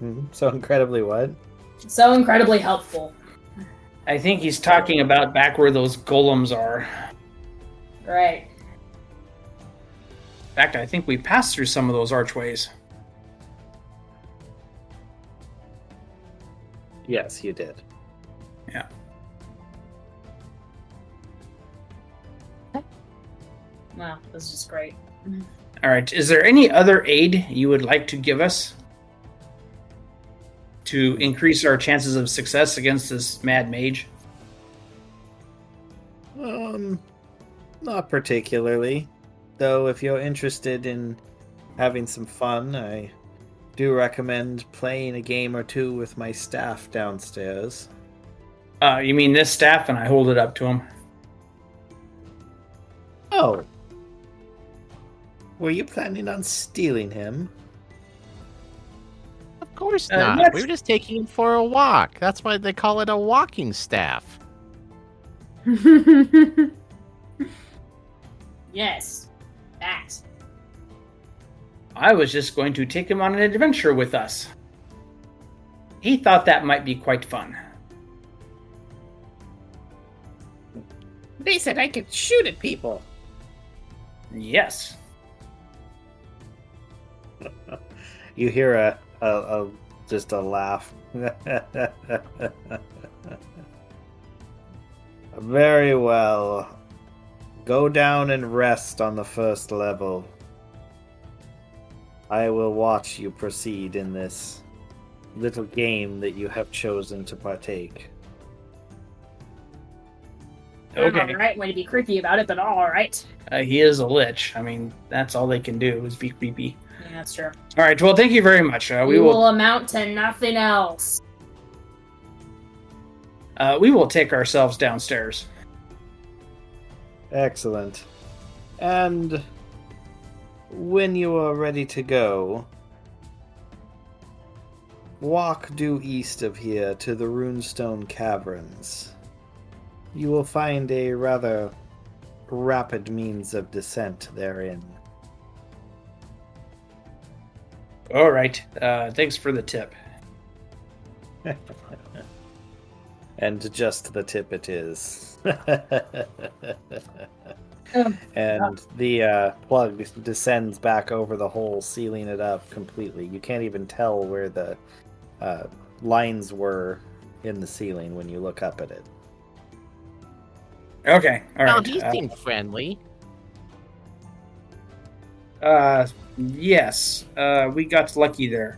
in mind. So incredibly what? so incredibly helpful. I think he's talking about back where those golems are. Right. In fact, I think we passed through some of those archways. Yes, you did. Yeah. Wow, this is just great. All right. Is there any other aid you would like to give us to increase our chances of success against this mad mage? Not particularly. Though if you're interested in having some fun, I do recommend playing a game or two with my staff downstairs. You mean this staff? And I hold it up to him. Oh. Were you planning on stealing him? Of course Uh, not. let's- We were just taking him for a walk. That's why they call it a walking staff. Yes. That. I was just going to take him on an adventure with us. He thought that might be quite fun. They said I could shoot at people. Yes. You hear a just a laugh. Very well. Go down and rest on the first level. I will watch you proceed in this little game that you have chosen to partake. Okay. All right. Way to be creepy about it, but all right. He is a lich. I mean, that's all they can do is be creepy. Yeah, that's true. All right. Well, thank you very much. We will amount to nothing else. We will take ourselves downstairs. Excellent. And when you are ready to go, walk due east of here to the Runestone Caverns. You will find a rather rapid means of descent therein. All right. Thanks for the tip. And just the tip it is. Um, And the plug descends back over the hole, sealing it up completely. You can't even tell where the lines were in the ceiling when you look up at it. Okay. All Well, right. he seemed friendly. Yes. We got lucky there.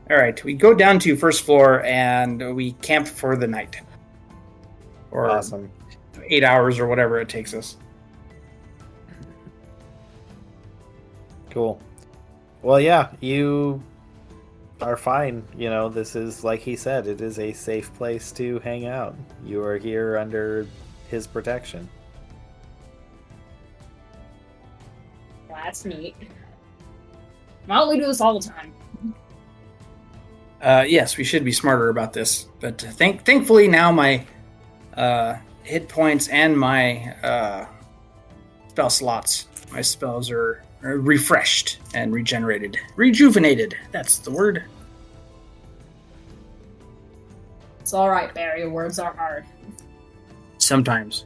All right. We go down to first floor and we camp for the night. Or Awesome. 8 hours or whatever it takes us. Cool. Well, yeah, you are fine. You know, this is, like he said, it is a safe place to hang out. You are here under his protection. That's neat. Why don't we do this all the time? Yes, we should be smarter about this. But thankfully now my hit points and my spell slots, my spells are refreshed and regenerated. Rejuvenated, that's the word. It's all right, Barry. Words are hard. Sometimes.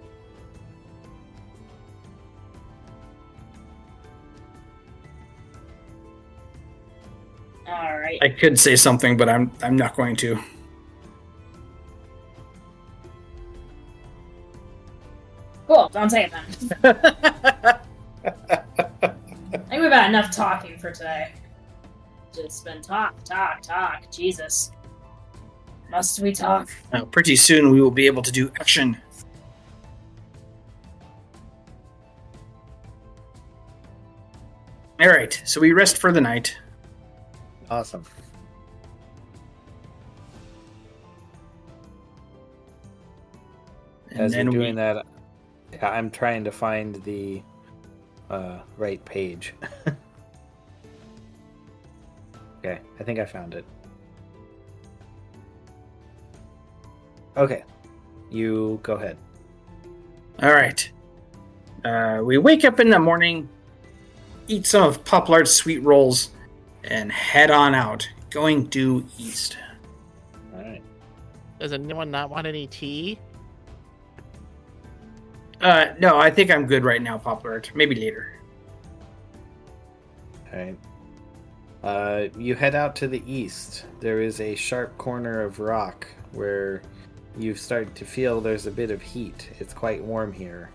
All right. I could say something, but I'm not going to. Cool. Don't say it then. I think we've had enough talking for today. Just been talk. Jesus. Must we talk? Now, pretty soon we will be able to do action. All right, so we rest for the night. Awesome. As you're then doing that, I'm trying to find the right page. Okay, I think I found it. Okay, you go ahead. All right. We wake up in the morning, eat some of Poplar's sweet rolls, and head on out, going due east. All right. Does anyone not want any tea? No, I think I'm good right now, Poplar. Maybe later. All right. You head out to the east. There is a sharp corner of rock where you start to feel there's a bit of heat. It's quite warm here,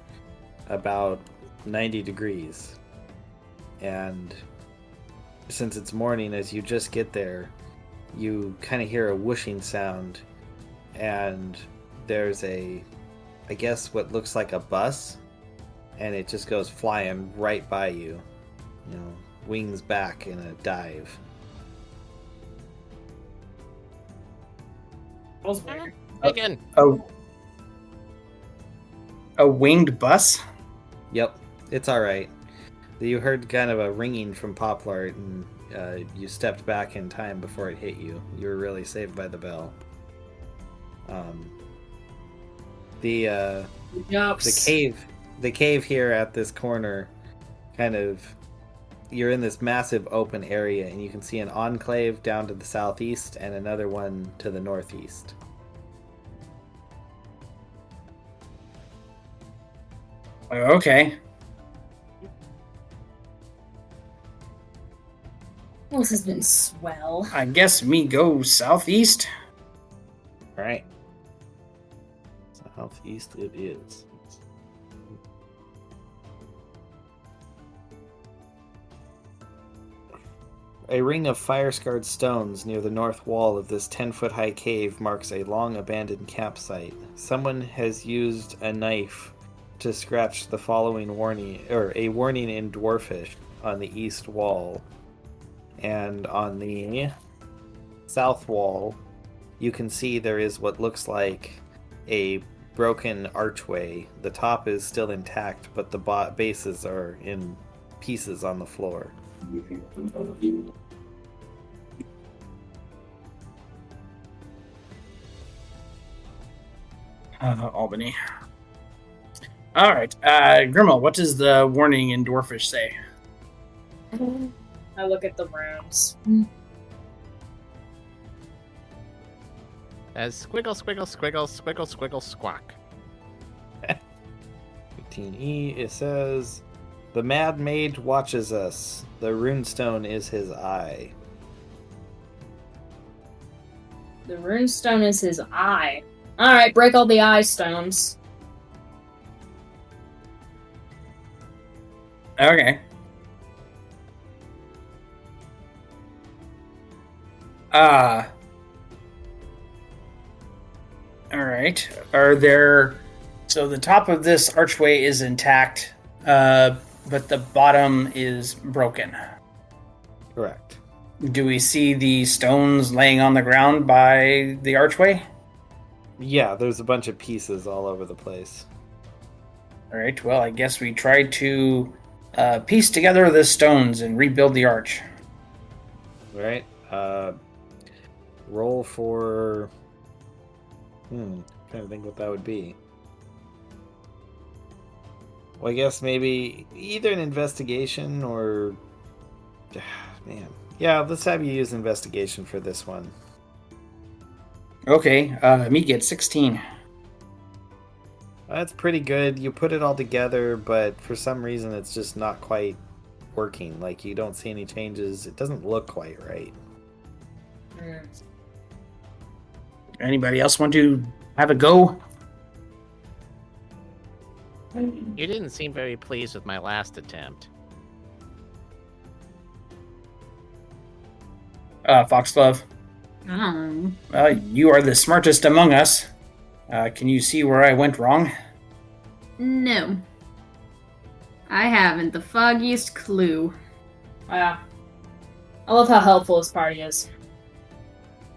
about 90 degrees. And since it's morning, as you just get there, you kind of hear a whooshing sound, and there's I guess what looks like a bus, and it just goes flying right by you. You know, wings back in a dive. That was weird. Again. A winged bus? Yep, it's all right. You heard kind of a ringing from Poplar, and you stepped back in time before it hit you. You were really saved by the bell. The cave here at this corner, kind of, you're in this massive open area, and you can see an enclave down to the southeast and another one to the northeast. Okay. Well, this has been swell. I guess me go southeast. All right. Southeast it is. A ring of fire-scarred stones near the north wall of this 10-foot-high cave marks a long abandoned campsite. Someone has used a knife to scratch the following warning, or a warning in Dwarfish, on the east wall. And on the south wall, you can see there is what looks like a broken archway. The top is still intact, but the bases are in pieces on the floor. Albany. All right, Grimmel, what does the warning in Dwarfish say? I look at the runes. As squiggle, squiggle, squiggle, squiggle, squiggle, squawk. 15E, it says, "The Mad Mage watches us. The runestone is his eye." The runestone is his eye. Alright, break all the eye stones. Okay. All right. Are there? So the top of this archway is intact, but the bottom is broken. Correct. Do we see the stones laying on the ground by the archway? Yeah, there's a bunch of pieces all over the place. All right. Well, I guess we try to piece together the stones and rebuild the arch. All right. Roll for... trying to think what that would be. Well, I guess maybe either an investigation or... Man. Yeah, let's have you use investigation for this one. Okay. Me get 16. That's pretty good. You put it all together, but for some reason it's just not quite working. Like, you don't see any changes. It doesn't look quite right. Anybody else want to have a go? You didn't seem very pleased with my last attempt. Foxglove. You are the smartest among us. Can you see where I went wrong? No. I haven't the foggiest clue. Wow. I love how helpful this party is.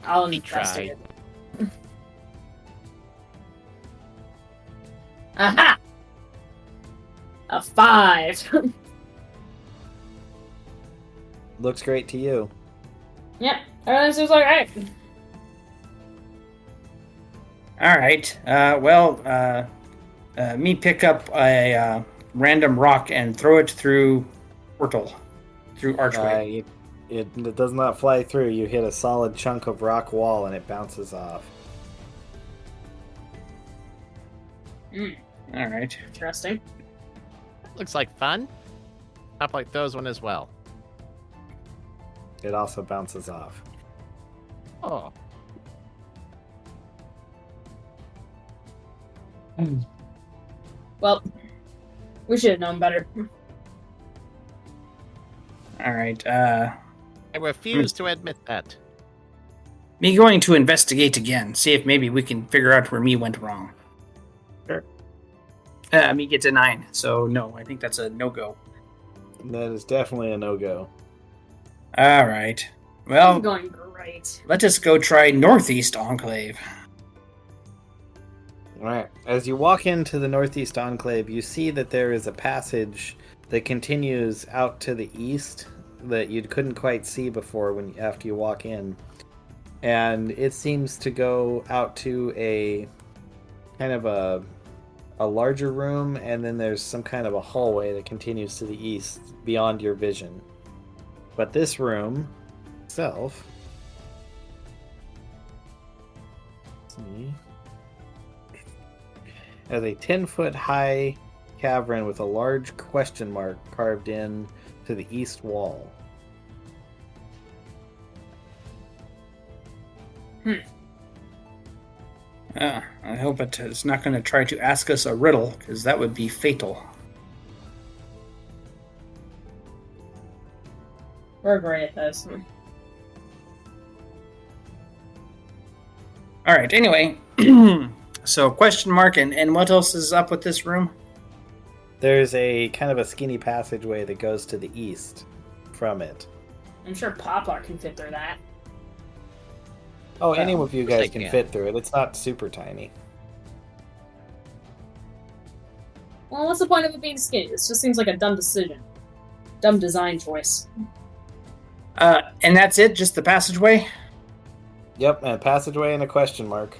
I'll He investigate. Aha! A 5. Looks great to you. Yep. Everything seems like right. All right. Me pick up a random rock and throw it through portal, through archway. It does not fly through. You hit a solid chunk of rock wall and it bounces off. All right. Interesting. Looks like fun. Hoplite throws one as well. It also bounces off. Oh. Well, we should have known better. All right. I refuse to admit that. Me going to investigate again, see if maybe we can figure out where me went wrong. Sure. Me gets a 9, so no, I think that's a no-go. That is definitely a no-go. All right. This Well, is going great. let us go try Northeast Enclave. Alright. As you walk into the Northeast Enclave, you see that there is a passage that continues out to the east that you couldn't quite see before after you walk in. And it seems to go out to a kind of a larger room, and then there's some kind of a hallway that continues to the east beyond your vision. But this room itself, let's see, has a 10-foot high cavern with a large question mark carved in to the east wall. I hope it's not going to try to ask us a riddle, because that would be fatal. We're great at this. All right, anyway. So, question mark, and what else is up with this room? There's a kind of a skinny passageway that goes to the east from it. I'm sure Poplar can fit through that. Oh, any of you guys they can can. fit through it. It's not super tiny. Well, what's the point of it being skinny? This just seems like a dumb decision. Dumb design choice. And that's it? Just the passageway? Yep, and a passageway and a question mark.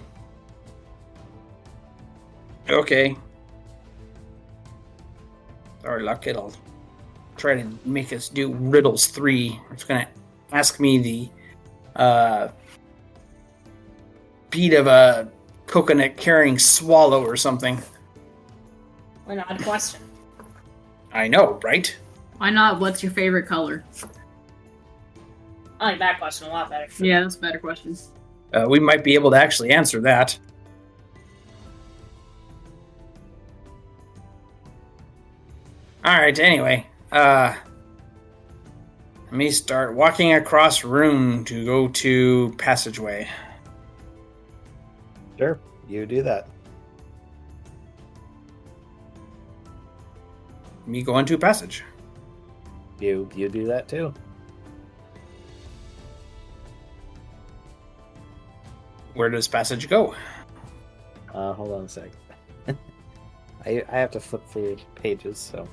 Okay. Sorry, luck. It'll try to make us do riddles 3. It's going to ask me the beat of a coconut carrying swallow or something. An odd question. I know, right? Why not? What's your favorite color? I like that question a lot better. Yeah, that's a better question. We might be able to actually answer that. Alright, anyway. Let me start walking across room to go to passageway. Sure, you do that. Me go into passage. You do that too. Where does passage go? Hold on a sec. I have to flip through pages, so.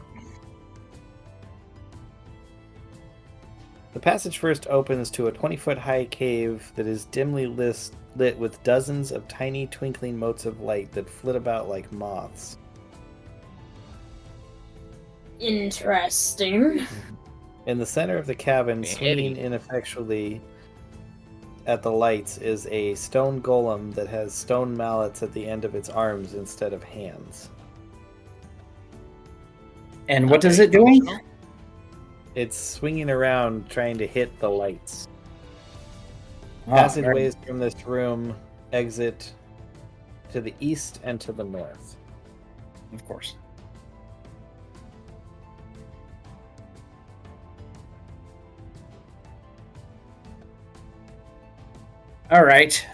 The passage first opens to a 20-foot high cave that is dimly lit with dozens of tiny twinkling motes of light that flit about like moths. Interesting. In the center of the cabin, Hey. swinging ineffectually at the lights, is a stone golem that has stone mallets at the end of its arms instead of hands. And what is it doing? It's swinging around trying to hit the lights. Oh, Passageways from this room exit to the east and to the north. of course. All right.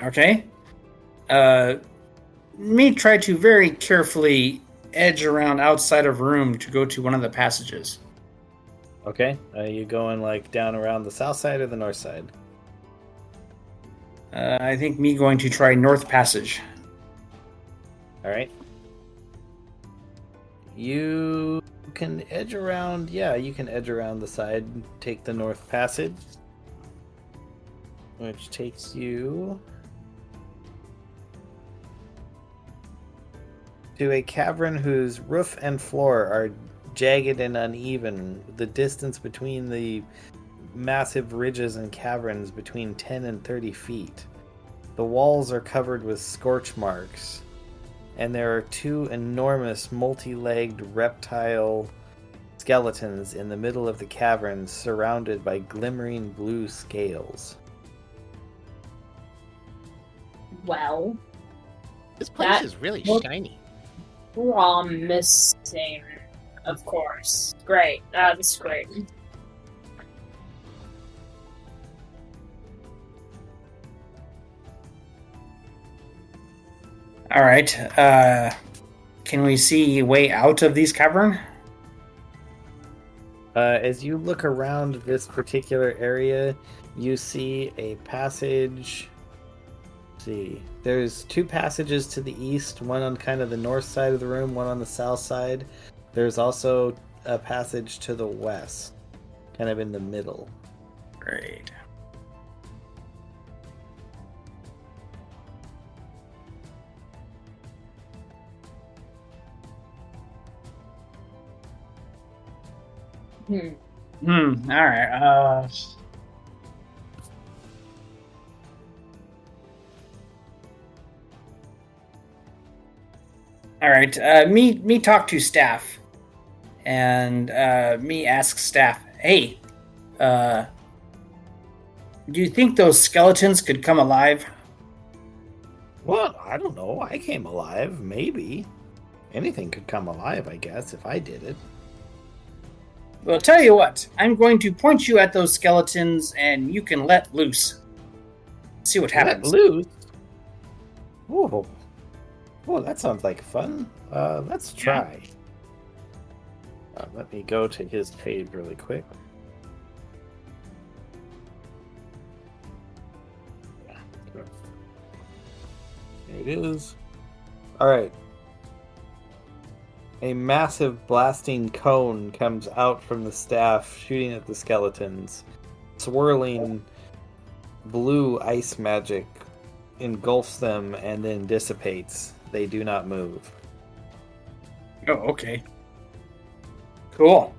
Okay. Me try to very carefully edge around outside of room to go to one of the passages. Okay. Are you going like down around the south side or the north side? I think me going to try North Passage. All right. You can edge around. Yeah, you can edge around the side. Take the north passage, which takes you to a cavern whose roof and floor are jagged and uneven. The distance between the massive ridges and caverns between 10 and 30 feet. The walls are covered with scorch marks, and there are two enormous multi-legged reptile skeletons in the middle of the cavern surrounded by glimmering blue scales. Well, This place That is really look- shiny. promising, of course. Great. That's great. All right. Can we see a way out of these cavern? As you look around this particular area, you see a passage. Let's see, there's two passages to the east, one on kind of the north side of the room, one on the south side. There's also a passage to the west, kind of in the middle. Great. Hmm. All right. All right. Me talk to staff, and me ask staff, "Hey, do you think those skeletons could come alive?" Well, I don't know. I came alive. Maybe anything could come alive, I guess, if I did it. Well, tell you what. I'm going to point you at those skeletons, and you can let loose. See what Let happens. loose. Whoa. Whoa, that sounds like fun. Let's try. Let me go to his page really quick. There it is. Alright. A massive blasting cone comes out from the staff, shooting at the skeletons. Swirling blue ice magic engulfs them and then dissipates. They do not move. Oh, okay. Cool.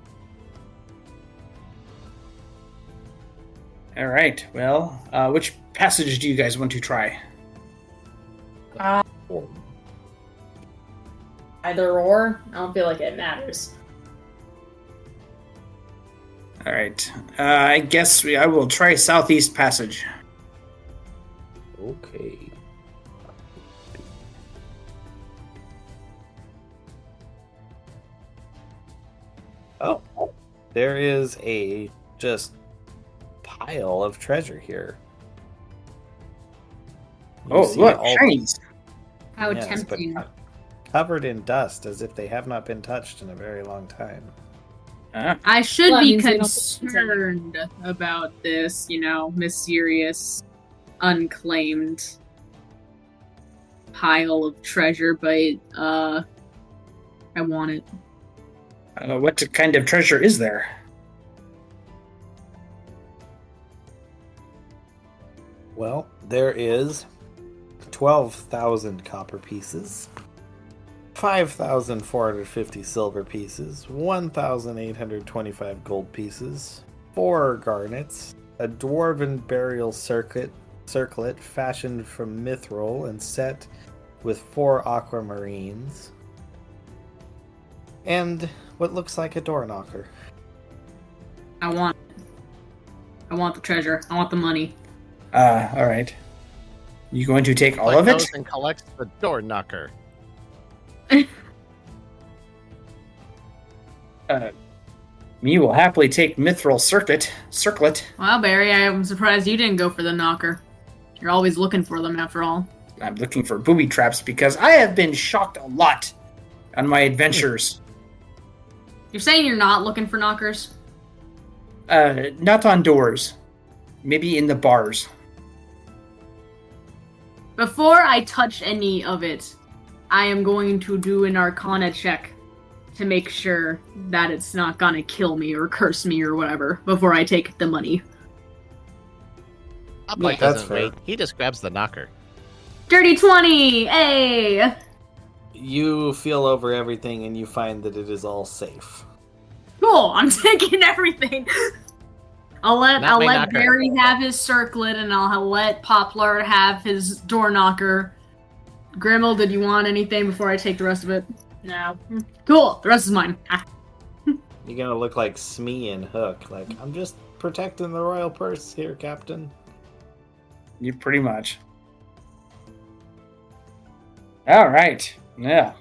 All right. Well, which passage do you guys want to try? Either or. I don't feel like it matters. All right. I guess I will try Southeast Passage. Okay. Oh, there is a just pile of treasure here. You Oh, see look, all- shinies. How yes, but tempting. covered in dust as if they have not been touched in a very long time. I should Well, that be means they don't- concerned about this, mysterious, unclaimed pile of treasure, but I want it. What kind of treasure is there? Well, there is 12,000 copper pieces, 5,450 silver pieces, 1,825 gold pieces, 4 garnets, a dwarven burial circlet fashioned from mithril and set with 4 aquamarines, and what looks like a door knocker. I want it. I want the treasure. I want the money. All right. You going to take all Like of it? goes and collects the door knocker. Me will happily take mithril circlet. Well, Barry, I'm surprised you didn't go for the knocker. You're always looking for them, after all. I'm looking for booby traps because I have been shocked a lot on my adventures. You're saying you're not looking for knockers? Not on doors. Maybe in the bars. Before I touch any of it, I am going to do an Arcana check to make sure that it's not gonna kill me or curse me or whatever before I take the money. Hoplite That's doesn't fair. wait. He just grabs the knocker. Dirty 20! Hey! You feel over everything and you find that it is all safe. Cool, I'm taking everything. I'll let Not my knocker. Barry have his circlet, and I'll let Poplar have his door knocker. Grimmel, did you want anything before I take the rest of it? No. Cool, the rest is mine. Ah. You're gonna look like Smee and Hook. Like, I'm just protecting the royal purse here, Captain. You pretty much. All right. Yeah.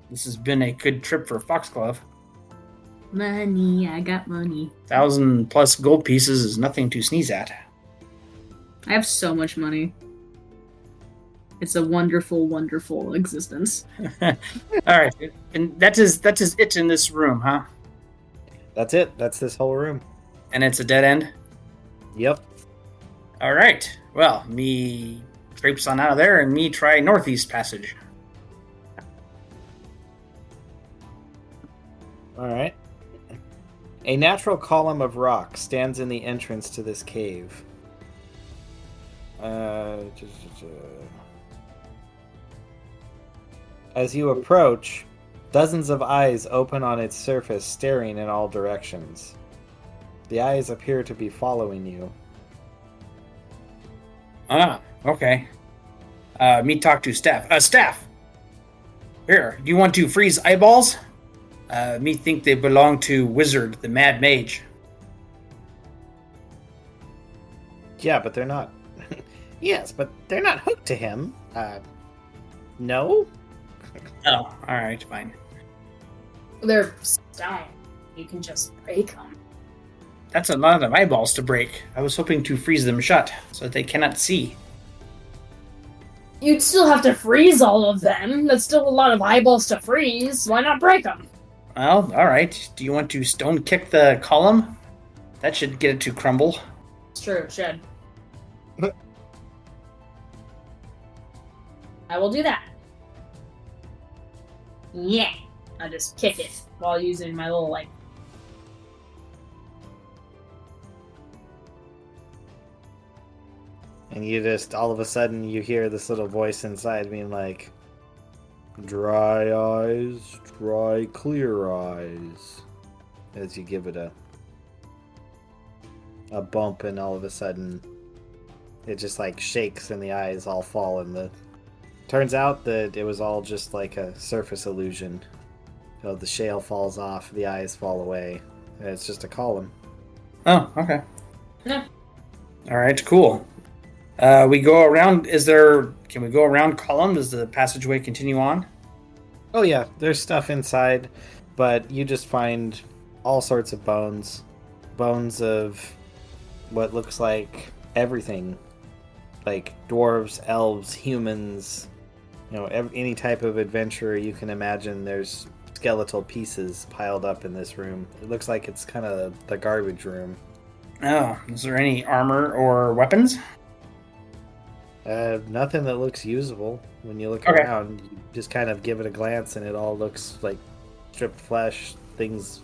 This has been a good trip for Foxglove. Money, I got money. 1,000+ gold pieces is nothing to sneeze at. I have so much money. It's a wonderful, wonderful existence. All right. And that is it in this room, huh? That's it. That's this whole room. And it's a dead end? Yep. All right. Well, me traipse on out of there and me try northeast passage. All right. A natural column of rock stands in the entrance to this cave. As you approach, dozens of eyes open on its surface, staring in all directions. The eyes appear to be following you. Ah, okay. Me talk to staff. Staff! Here, do you want to freeze eyeballs? Me think they belong to Wizard, the Mad Mage. Yeah, but they're not. Yes, but they're not hooked to him. No? Oh, alright, fine. They're stone. You can just break them. That's a lot of eyeballs to break. I was hoping to freeze them shut, so that they cannot see. You'd still have to freeze all of them. That's still a lot of eyeballs to freeze. Why not break them? Well, alright. Do you want to stone kick the column? That should get it to crumble. It's true, it should. I will do that. Yeah. I'll just kick it while using my little, And you just, all of a sudden, you hear this little voice inside being like, dry eyes, try clear eyes. As you give it a bump, and all of a sudden, it just like shakes and the eyes all fall, and the turns out that it was all just like a surface illusion. So the shale falls off, the eyes fall away, and it's just a column. Oh, okay. Yeah. Alright, cool. We go around, can we go around column? Does the passageway continue on? Oh yeah, there's stuff inside, but you just find all sorts of bones. Bones of what looks like everything. Like dwarves, elves, humans, any type of adventurer you can imagine. There's skeletal pieces piled up in this room. It looks like it's kind of the garbage room. Oh, is there any armor or weapons? Nothing that looks usable. When you look Okay. around, you just kind of give it a glance, and it all looks like stripped flesh. Things,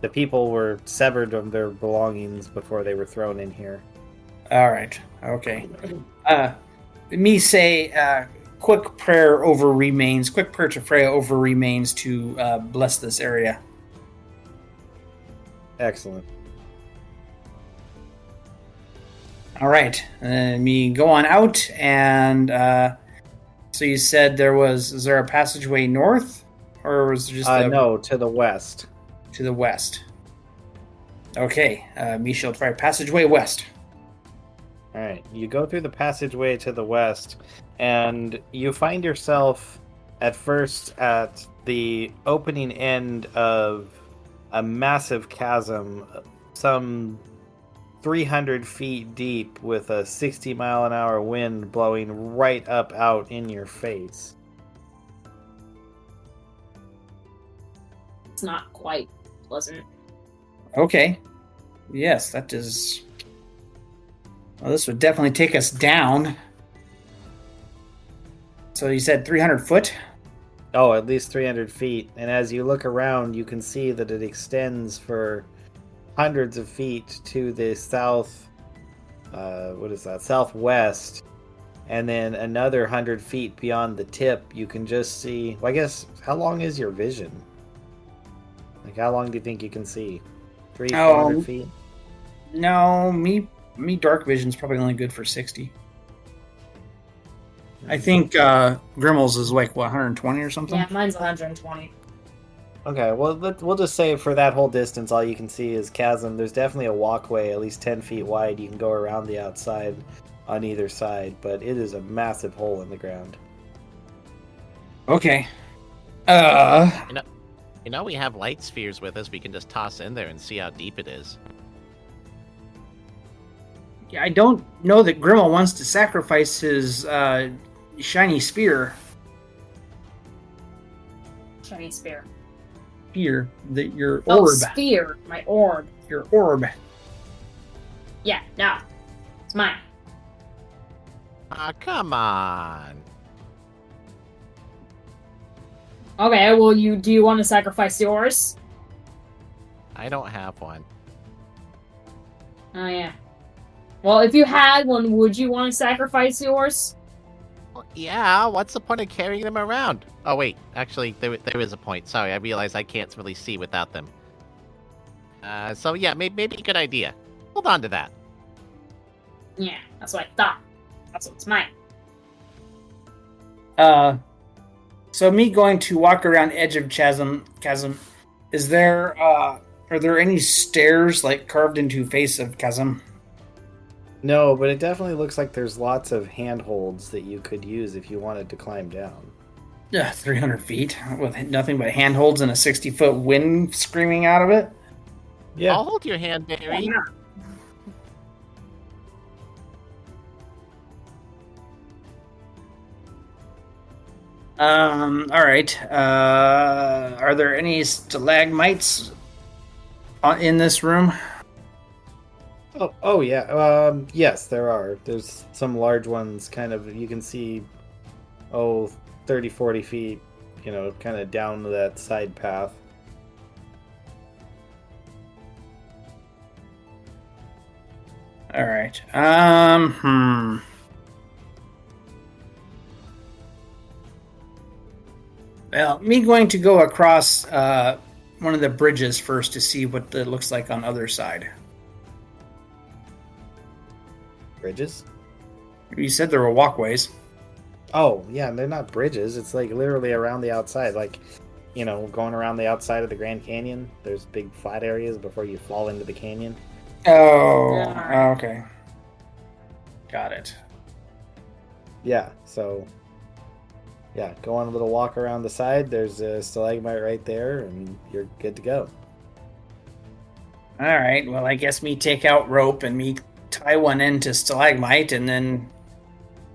the people were severed of their belongings before they were thrown in here. Alright, okay. Me say, quick prayer to Freya over remains to bless this area. Excellent. All right, me go on out, and so you said is there a passageway north, or was it just No, to the west. to the west? Okay, me shall try passageway west. All right, you go through the passageway to the west, and you find yourself at first at the opening end of a massive chasm, some 300 feet deep, with a 60-mile-an-hour wind blowing right up out in your face. It's not quite pleasant. Okay, Yes, that is. Well, this would definitely take us down. So you said 300 foot? Oh, at least 300 feet. And as you look around, you can see that it extends for hundreds of feet to the south. What is that? Southwest. And then another 100 feet beyond the tip, you can just see. Well, I guess, how long is your vision? Like, how long do you think you can see? 400 feet? No, me dark vision's probably only good for 60. I think Grimmel's is like, what, 120 or something? Yeah, mine's 120. Okay, well, we'll just say for that whole distance, all you can see is chasm. There's definitely a walkway, at least 10 feet wide. You can go around the outside on either side, but it is a massive hole in the ground. Okay. You know, we have light spheres with us. We can just toss in there and see how deep it is. I don't know that Grimmel wants to sacrifice his shiny spear. Shiny spear. Spear, your Oh, orb. spear. My orb. Your orb. Yeah, no. It's mine. Ah, come on. Okay, well, do you want to sacrifice yours? I don't have one. Oh, yeah. Well, if you had one, would you want to sacrifice yours? Well, yeah, what's the point of carrying them around? Oh, wait. Actually, there is a point. Sorry, I realize I can't really see without them. So yeah, maybe a good idea. Hold on to that. Yeah, that's what I thought. That's what's mine. So me going to walk around edge of chasm, is there, are there any stairs, like, carved into face of chasm? No, but it definitely looks like there's lots of handholds that you could use if you wanted to climb down. Yeah, 300 feet with nothing but handholds and a 60-foot wind screaming out of it? Yeah. I'll hold your hand, Barry. All right. Are there any stalagmites in this room? Oh yeah. Yes, there are. There's some large ones, kind of, you can see, 30, 40 feet, kind of down that side path. All right. Well, me going to go across one of the bridges first to see what it looks like on other side. Bridges? You said there were walkways. Oh, yeah, they're not bridges. It's like literally around the outside, like, going around the outside of the Grand Canyon. There's big flat areas before you fall into the canyon. Oh, Yeah. okay. Got it. Yeah, so yeah, go on a little walk around the side. There's a stalagmite right there, and you're good to go. All right. Well, I guess me take out rope and me tie one end to stalagmite and then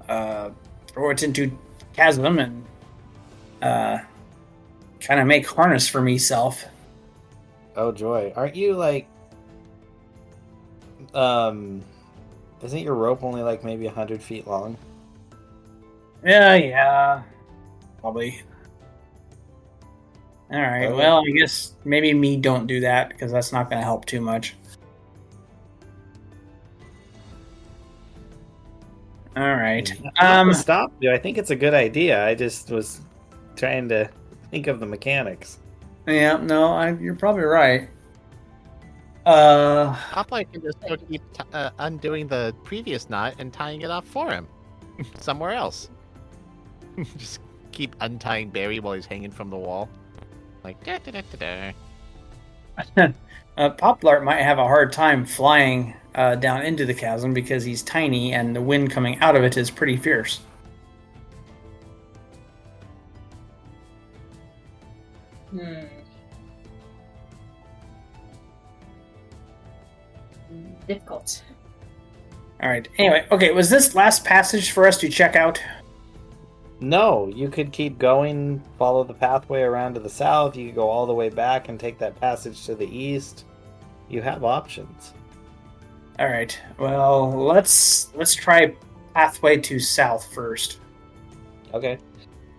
throw it into chasm and kind of make harness for myself. Oh joy. Aren't you like isn't your rope only like maybe 100 feet long? Yeah, probably. All right. Oh. Well, I guess maybe me don't do that because that's not going to help too much. All right. Stop you. I think it's a good idea. I just was trying to think of the mechanics. Yeah. No, you're probably right. Papa can just go keep undoing the previous knot and tying it off for him. Somewhere else. Just keep untying Barry while he's hanging from the wall. Like, da-da-da-da-da. Poplart might have a hard time flying down into the chasm because he's tiny and the wind coming out of it is pretty fierce. Difficult. All right. Anyway, okay, was this last passage for us to check out? No, you could keep going, follow the pathway around to the south. You could go all the way back and take that passage to the east. You have options. All right. Well, let's try pathway to south first. Okay.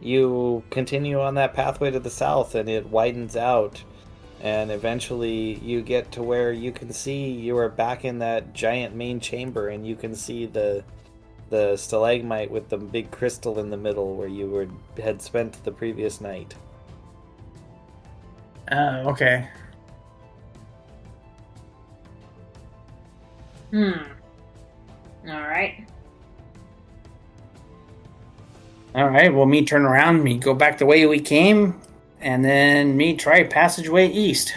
You continue on that pathway to the south, and it widens out, and eventually you get to where you can see you are back in that giant main chamber, and you can see the stalagmite with the big crystal in the middle where you had spent the previous night. Okay. Alright. All right. Well, me turn around, me go back the way we came, and then me try passageway east.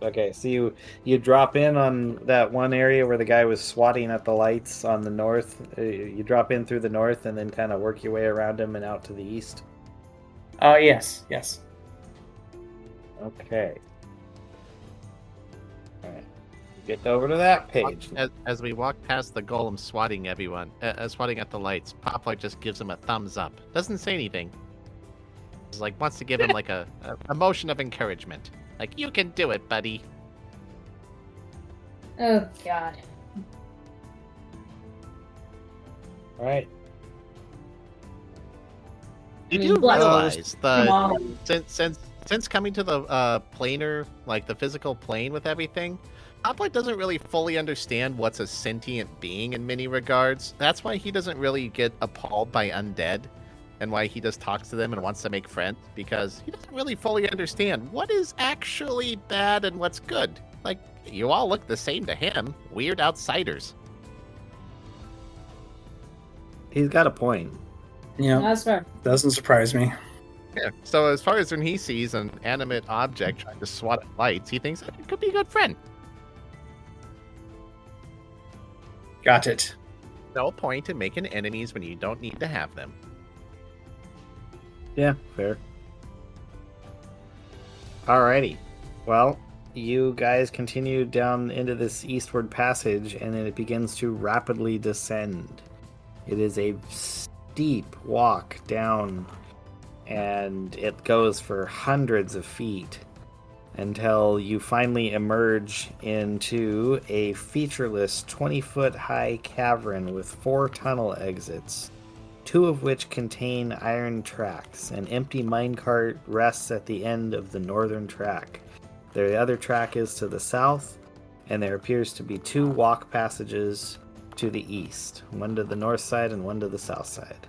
Okay, so you drop in on that one area where the guy was swatting at the lights on the north. You drop in through the north and then kind of work your way around him and out to the east. Oh, yes. Okay. All right. Get over to that page. As we walk past the golem swatting everyone, swatting at the lights, Poplar just gives him a thumbs up. Doesn't say anything. He's like, wants to give him like a motion of encouragement. Like, you can do it, buddy. Oh, God. All right. You I mean, do bless- realize Come on. since coming to the planar, like the physical plane with everything, Poplar doesn't really fully understand what's a sentient being in many regards. That's why he doesn't really get appalled by undead, and why he just talks to them and wants to make friends, because he doesn't really fully understand what is actually bad and what's good. Like, you all look the same to him. Weird outsiders. He's got a point. Yeah, That's fair. doesn't surprise me. Yeah. So as far as when he sees an animate object trying to swat at lights, he thinks it could be a good friend. Got it. No point in making enemies when you don't need to have them. Yeah, fair. Alrighty. Well, you guys continue down into this eastward passage, and then it begins to rapidly descend. It is a steep walk down, and it goes for hundreds of feet until you finally emerge into a featureless 20-foot high cavern with 4 tunnel exits, 2 of which contain iron tracks. An empty minecart rests at the end of the northern track. The other track is to the south, and there appears to be 2 walk passages to the east, one to the north side and one to the south side.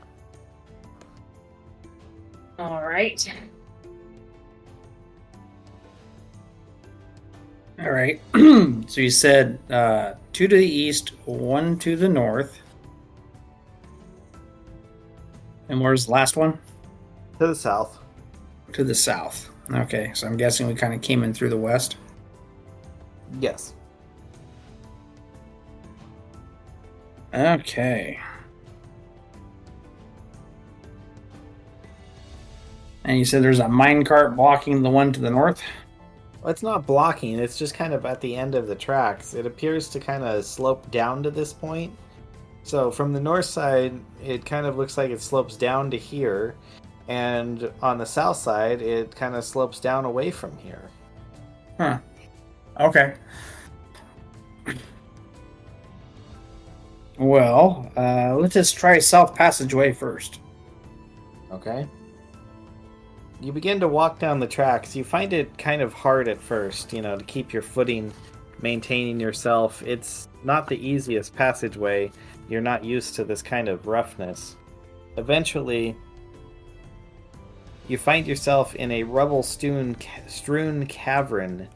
Alright. All right. So you said 2 to the east, 1 to the north. And where's the last one? To the south. To the south. Okay, so I'm guessing we kind of came in through the west. Yes. Okay. And you said there's a minecart blocking the one to the north? Well, it's not blocking, it's just kind of at the end of the tracks. It appears to kind of slope down to this point. So from the north side, it kind of looks like it slopes down to here. And on the south side, it kind of slopes down away from here. Huh. Okay. Well, let's just try South Passageway first. Okay. You begin to walk down the tracks. You find it kind of hard at first, to keep your footing, maintaining yourself. It's not the easiest passageway. You're not used to this kind of roughness. Eventually, you find yourself in a rubble-strewn cavern.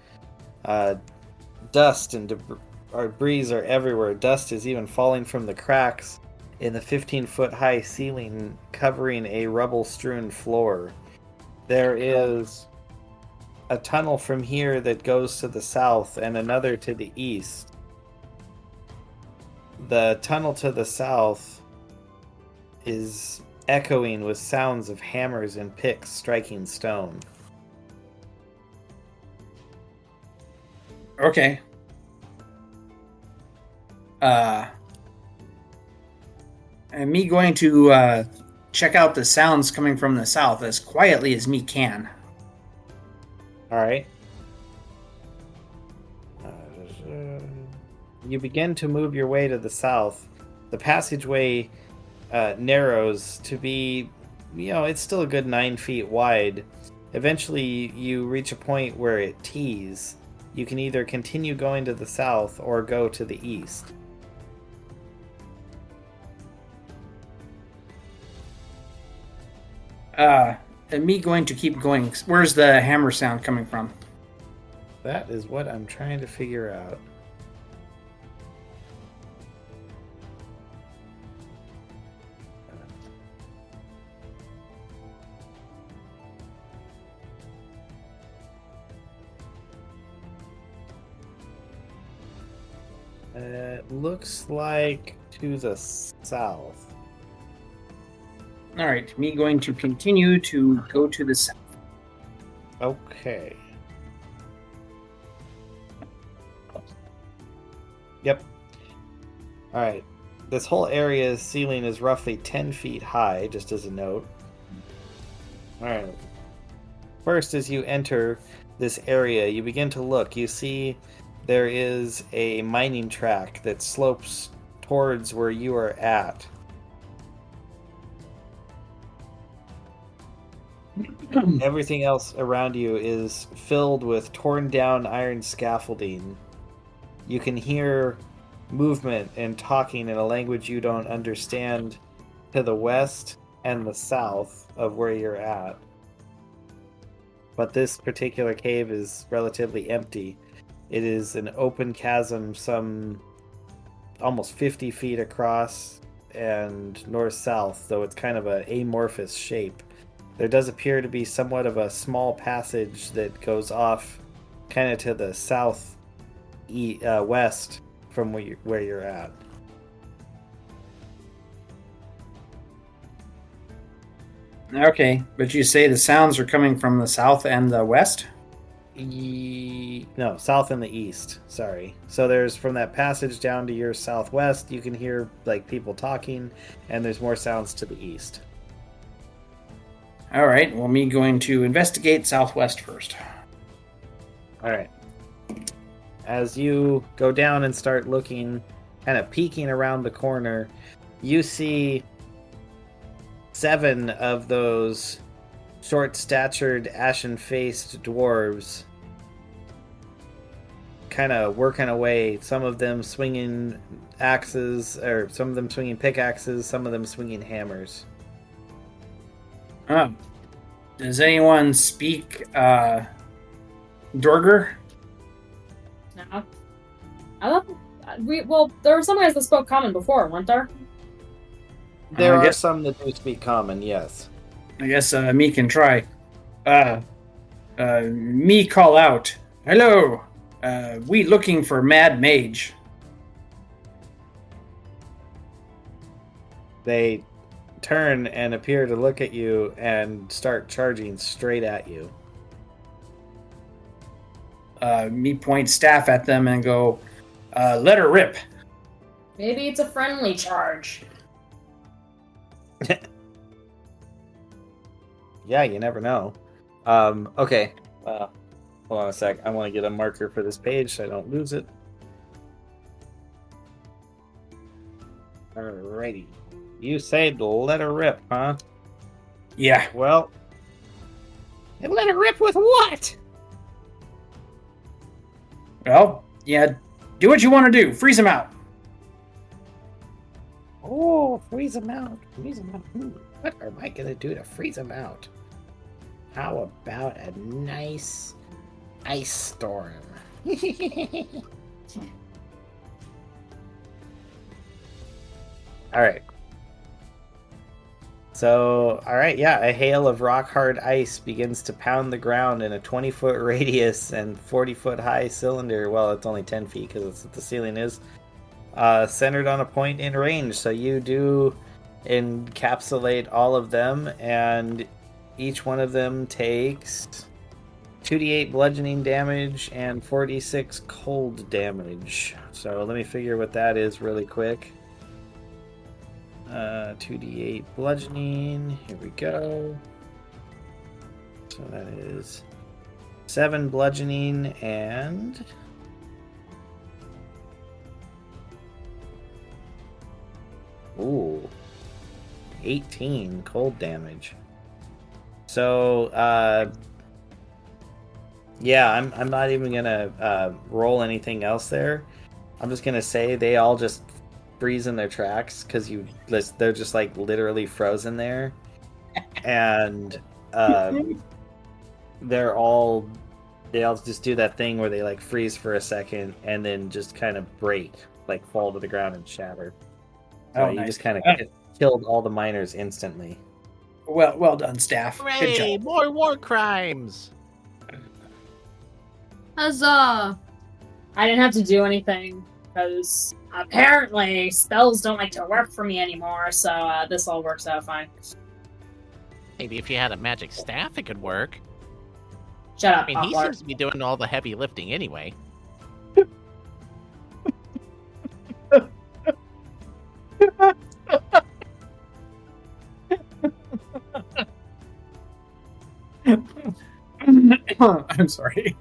Dust and debris are everywhere. Dust is even falling from the cracks in the 15-foot high ceiling, covering a rubble-strewn floor. There is a tunnel from here that goes to the south and another to the east. The tunnel to the south is echoing with sounds of hammers and picks striking stone. Okay. And me going to check out the sounds coming from the south as quietly as me can. you begin to move your way to the south, the passageway narrows to be, it's still a good 9 feet wide. Eventually, you reach a point where it tees. You can either continue going to the south or go to the east. And me going to keep going. Where's the hammer sound coming from? That is what I'm trying to figure out. It looks like to the south. All right, me going to continue to go to the south. Okay. Yep. All right. This whole area's ceiling is roughly 10 feet high, just as a note. All right. First, as you enter this area, you begin to look. You see there is a mining track that slopes towards where you are at. Everything else around you is filled with torn down iron scaffolding. You can hear movement and talking in a language you don't understand to the west and the south of where you're at. But this particular cave is relatively empty. It is an open chasm some almost 50 feet across and north-south, though it's kind of an amorphous shape. There does appear to be somewhat of a small passage that goes off kind of to the west from where you're at. Okay, but you say the sounds are coming from the south and the west? No, south and the east. Sorry. So there's from that passage down to your southwest, you can hear like people talking, and there's more sounds to the east. All right, well, me going to investigate southwest first. All right. As you go down and start looking, kind of peeking around the corner, you see 7 of those short-statured, ashen-faced dwarves kind of working away. Some of them swinging axes, or some of them swinging pickaxes, some of them swinging hammers. Does anyone speak Dorger? No. Well, there were some guys that spoke common before, weren't there? There are some that do speak common, yes. I guess me can try. Me call out. Hello. We looking for Mad Mage. They turn and appear to look at you and start charging straight at you. Me point staff at them and go, let her rip. Maybe it's a friendly charge. Yeah, you never know. Okay. Hold on a sec. I want to get a marker for this page so I don't lose it. Alrighty. You say let her rip, huh? Yeah. Well, And let it rip with what? Well, yeah, do what you want to do. Freeze him out. oh, freeze him out. Freeze him out. What am I going to do to freeze him out? How about a nice ice storm? Alright. So, alright, yeah, a hail of rock-hard ice begins to pound the ground in a 20-foot radius and 40-foot high cylinder. Well, it's only 10 feet because that's what the ceiling is. Centered on a point in range. So you do encapsulate all of them, and each one of them takes 2d8 bludgeoning damage and 46 cold damage. So let me figure what that is really quick. 2d8 bludgeoning. Here we go. So that is 7 bludgeoning and 18 cold damage. So, yeah, I'm not even gonna roll anything else there. I'm just gonna say they all just freeze in their tracks because they're just like literally frozen there, and they all just do that thing where they like freeze for a second and then just kind of break, like fall to the ground and shatter. So you nice. just kind of killed all the miners instantly. Well done, staff. Good Hooray! job. More war crimes. Huzzah! I didn't have to do anything because apparently spells don't like to work for me anymore. So this all works out fine. Maybe if you had a magic staff, it could work. Shut up, I mean, he Poplar. seems to be doing all the heavy lifting anyway. I'm sorry.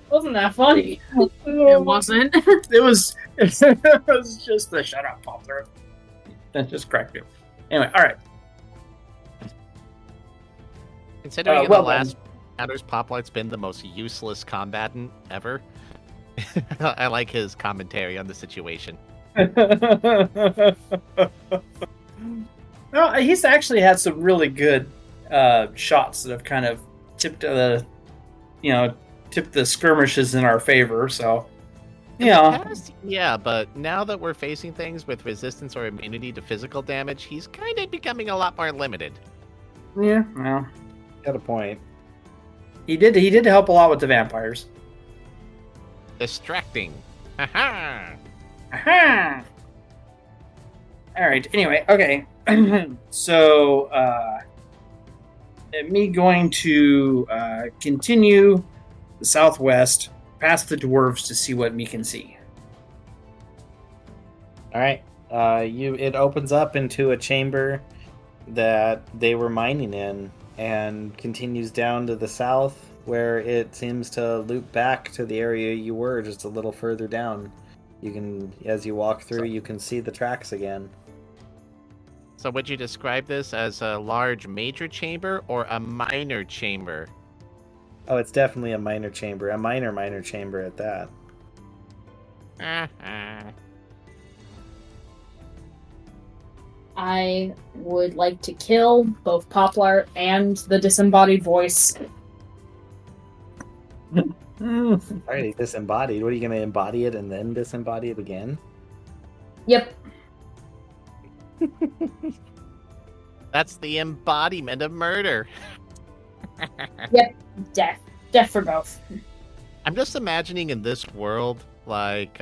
Wasn't that funny? It wasn't. It was just the shut up, Poplar. That just cracked me. Anyway, all right. Considering in well the done. last encounters, Poplight's been the most useless combatant ever. I like his commentary on the situation. No, he's actually had some really good shots that have kind of tipped the skirmishes in our favor. So, Yeah, but now that we're facing things with resistance or immunity to physical damage, he's kind of becoming a lot more limited. yeah, well, Got a point. he did help a lot with the vampires. Distracting. Haha! Aha! All right. Anyway, okay. So, me going to continue the southwest, past the dwarves to see what me can see. All right. It opens up into a chamber that they were mining in, and continues down to the south, where it seems to loop back to the area you were, just a little further down. You can, as you walk through, you can see the tracks again. So would you describe this as a large major chamber or a minor chamber? Oh, it's definitely a minor chamber, a minor chamber at that. I would like to kill both Poplar and the disembodied voice. Alrighty, disembodied. What are you going to embody it and then disembody it again? Yep. That's the embodiment of murder. Death. Death for both. I'm just imagining in this world, like,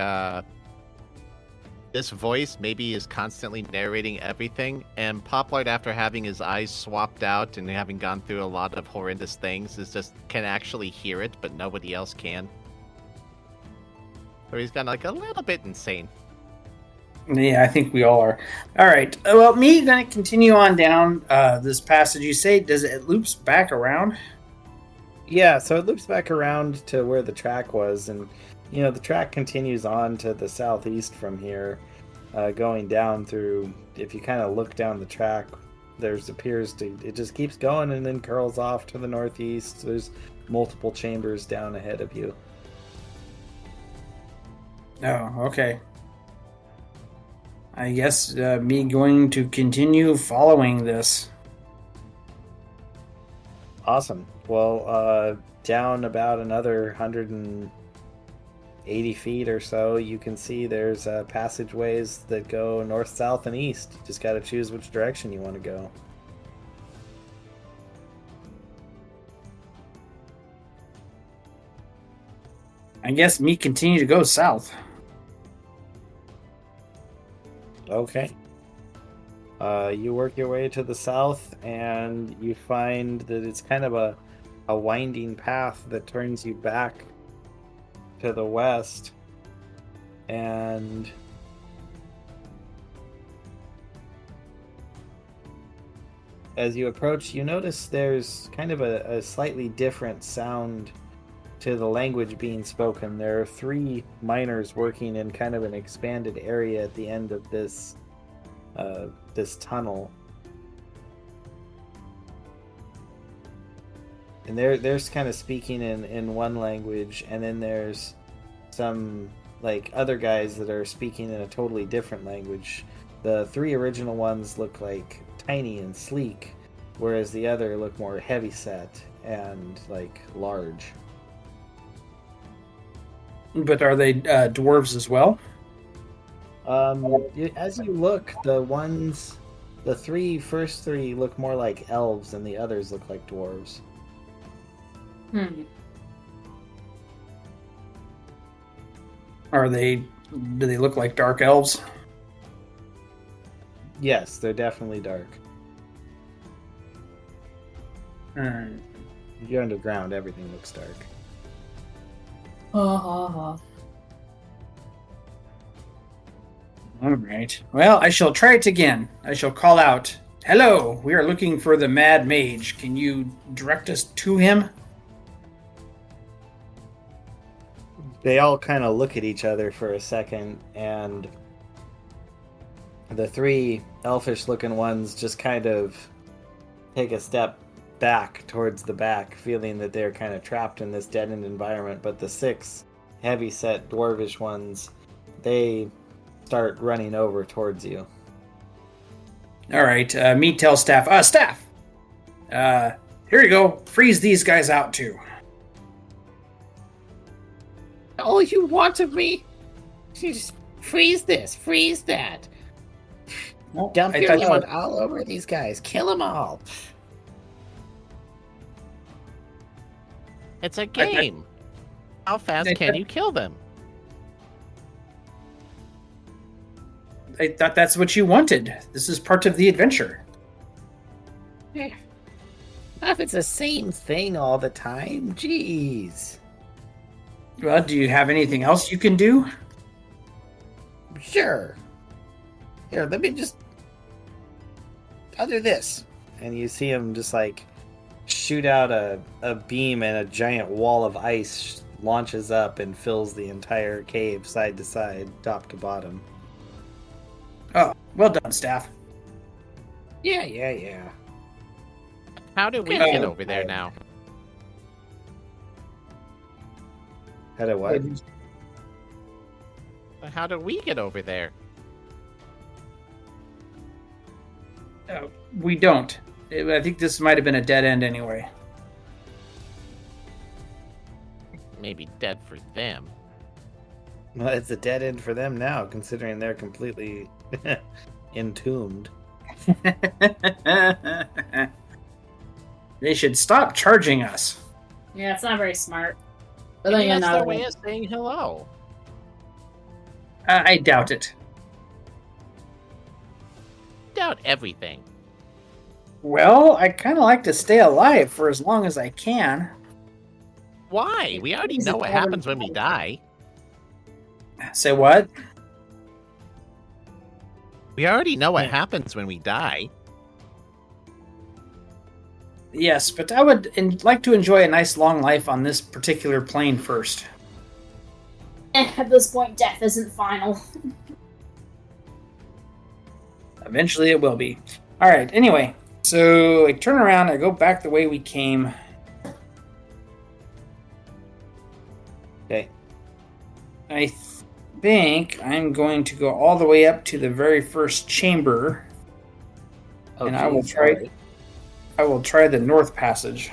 this voice maybe is constantly narrating everything, and Poplard, after having his eyes swapped out and having gone through a lot of horrendous things, can actually hear it, but nobody else can. So he's gone like a little bit insane. Yeah, I think we all are. All right. Well, me gonna continue on down this passage. You say it loops back around? Yeah, so it loops back around to where the track was, and the track continues on to the southeast from here, going down through. If you kind of look down the track, it just keeps going and then curls off to the northeast. There's multiple chambers down ahead of you. Oh, okay. I guess me going to continue following this. Awesome. Well, down about another 180 feet or so, you can see there's passageways that go north, south, and east. You just got to choose which direction you want to go. I guess me continue to go south. Okay. You work your way to the south, and you find that it's kind of a winding path that turns you back to the west. And as you approach, you notice there's kind of a slightly different sound to the language being spoken. There are 3 miners working in kind of an expanded area at the end of this tunnel. And they're kind of speaking in one language, and then there's some like other guys that are speaking in a totally different language. The 3 original ones look like tiny and sleek, whereas the other look more heavy set and like large. But are they dwarves as well? As you look, the first three look more like elves, and the others look like dwarves. Do they look like dark elves? Yes, they're definitely dark. Hmm. If you're underground, everything looks dark. All right. Well, I shall try it again. I shall call out, "Hello, we are looking for the Mad Mage. Can you direct us to him?" They all kind of look at each other for a second, and the 3 elfish-looking ones just kind of take a step back towards the back, feeling that they're kind of trapped in this dead-end environment. But the 6 heavy-set dwarvish ones, they start running over towards you. All right. Me tell staff. Staff. Here you go. Freeze these guys out too. All you want of me? You just freeze this, freeze that. Well, Dump I your thought- load all over these guys. Kill them all. It's a game. How fast can you kill them? I thought that's what you wanted. This is part of the adventure. If it's the same thing all the time, jeez. Well, do you have anything else you can do? Sure. Here, let me just... I'll do this. And you see him just like shoot out a beam, and a giant wall of ice launches up and fills the entire cave side to side, top to bottom. Oh, well done, staff. Yeah. How do we Okay. get over there now? How do what? How do we get over there? We don't. I think this might have been a dead end anyway. Maybe dead for them. Well, it's a dead end for them now, considering they're completely entombed. They should stop charging us. Yeah, it's not very smart. But Maybe then that's again, their way of saying hello. I doubt it. Doubt everything. Well, I kind of like to stay alive for as long as I can. Why? We already Is know it what better happens than- when we die. Say what? We already know what happens when we die. Yes, but I would like to enjoy a nice long life on this particular plane first. at this point, death isn't final. Eventually it will be. Alright, anyway. So I turn around, I go back the way we came. Okay. I think I'm going to go all the way up to the very first chamber. Oh, And I will geez, try- alright. I will try the north passage.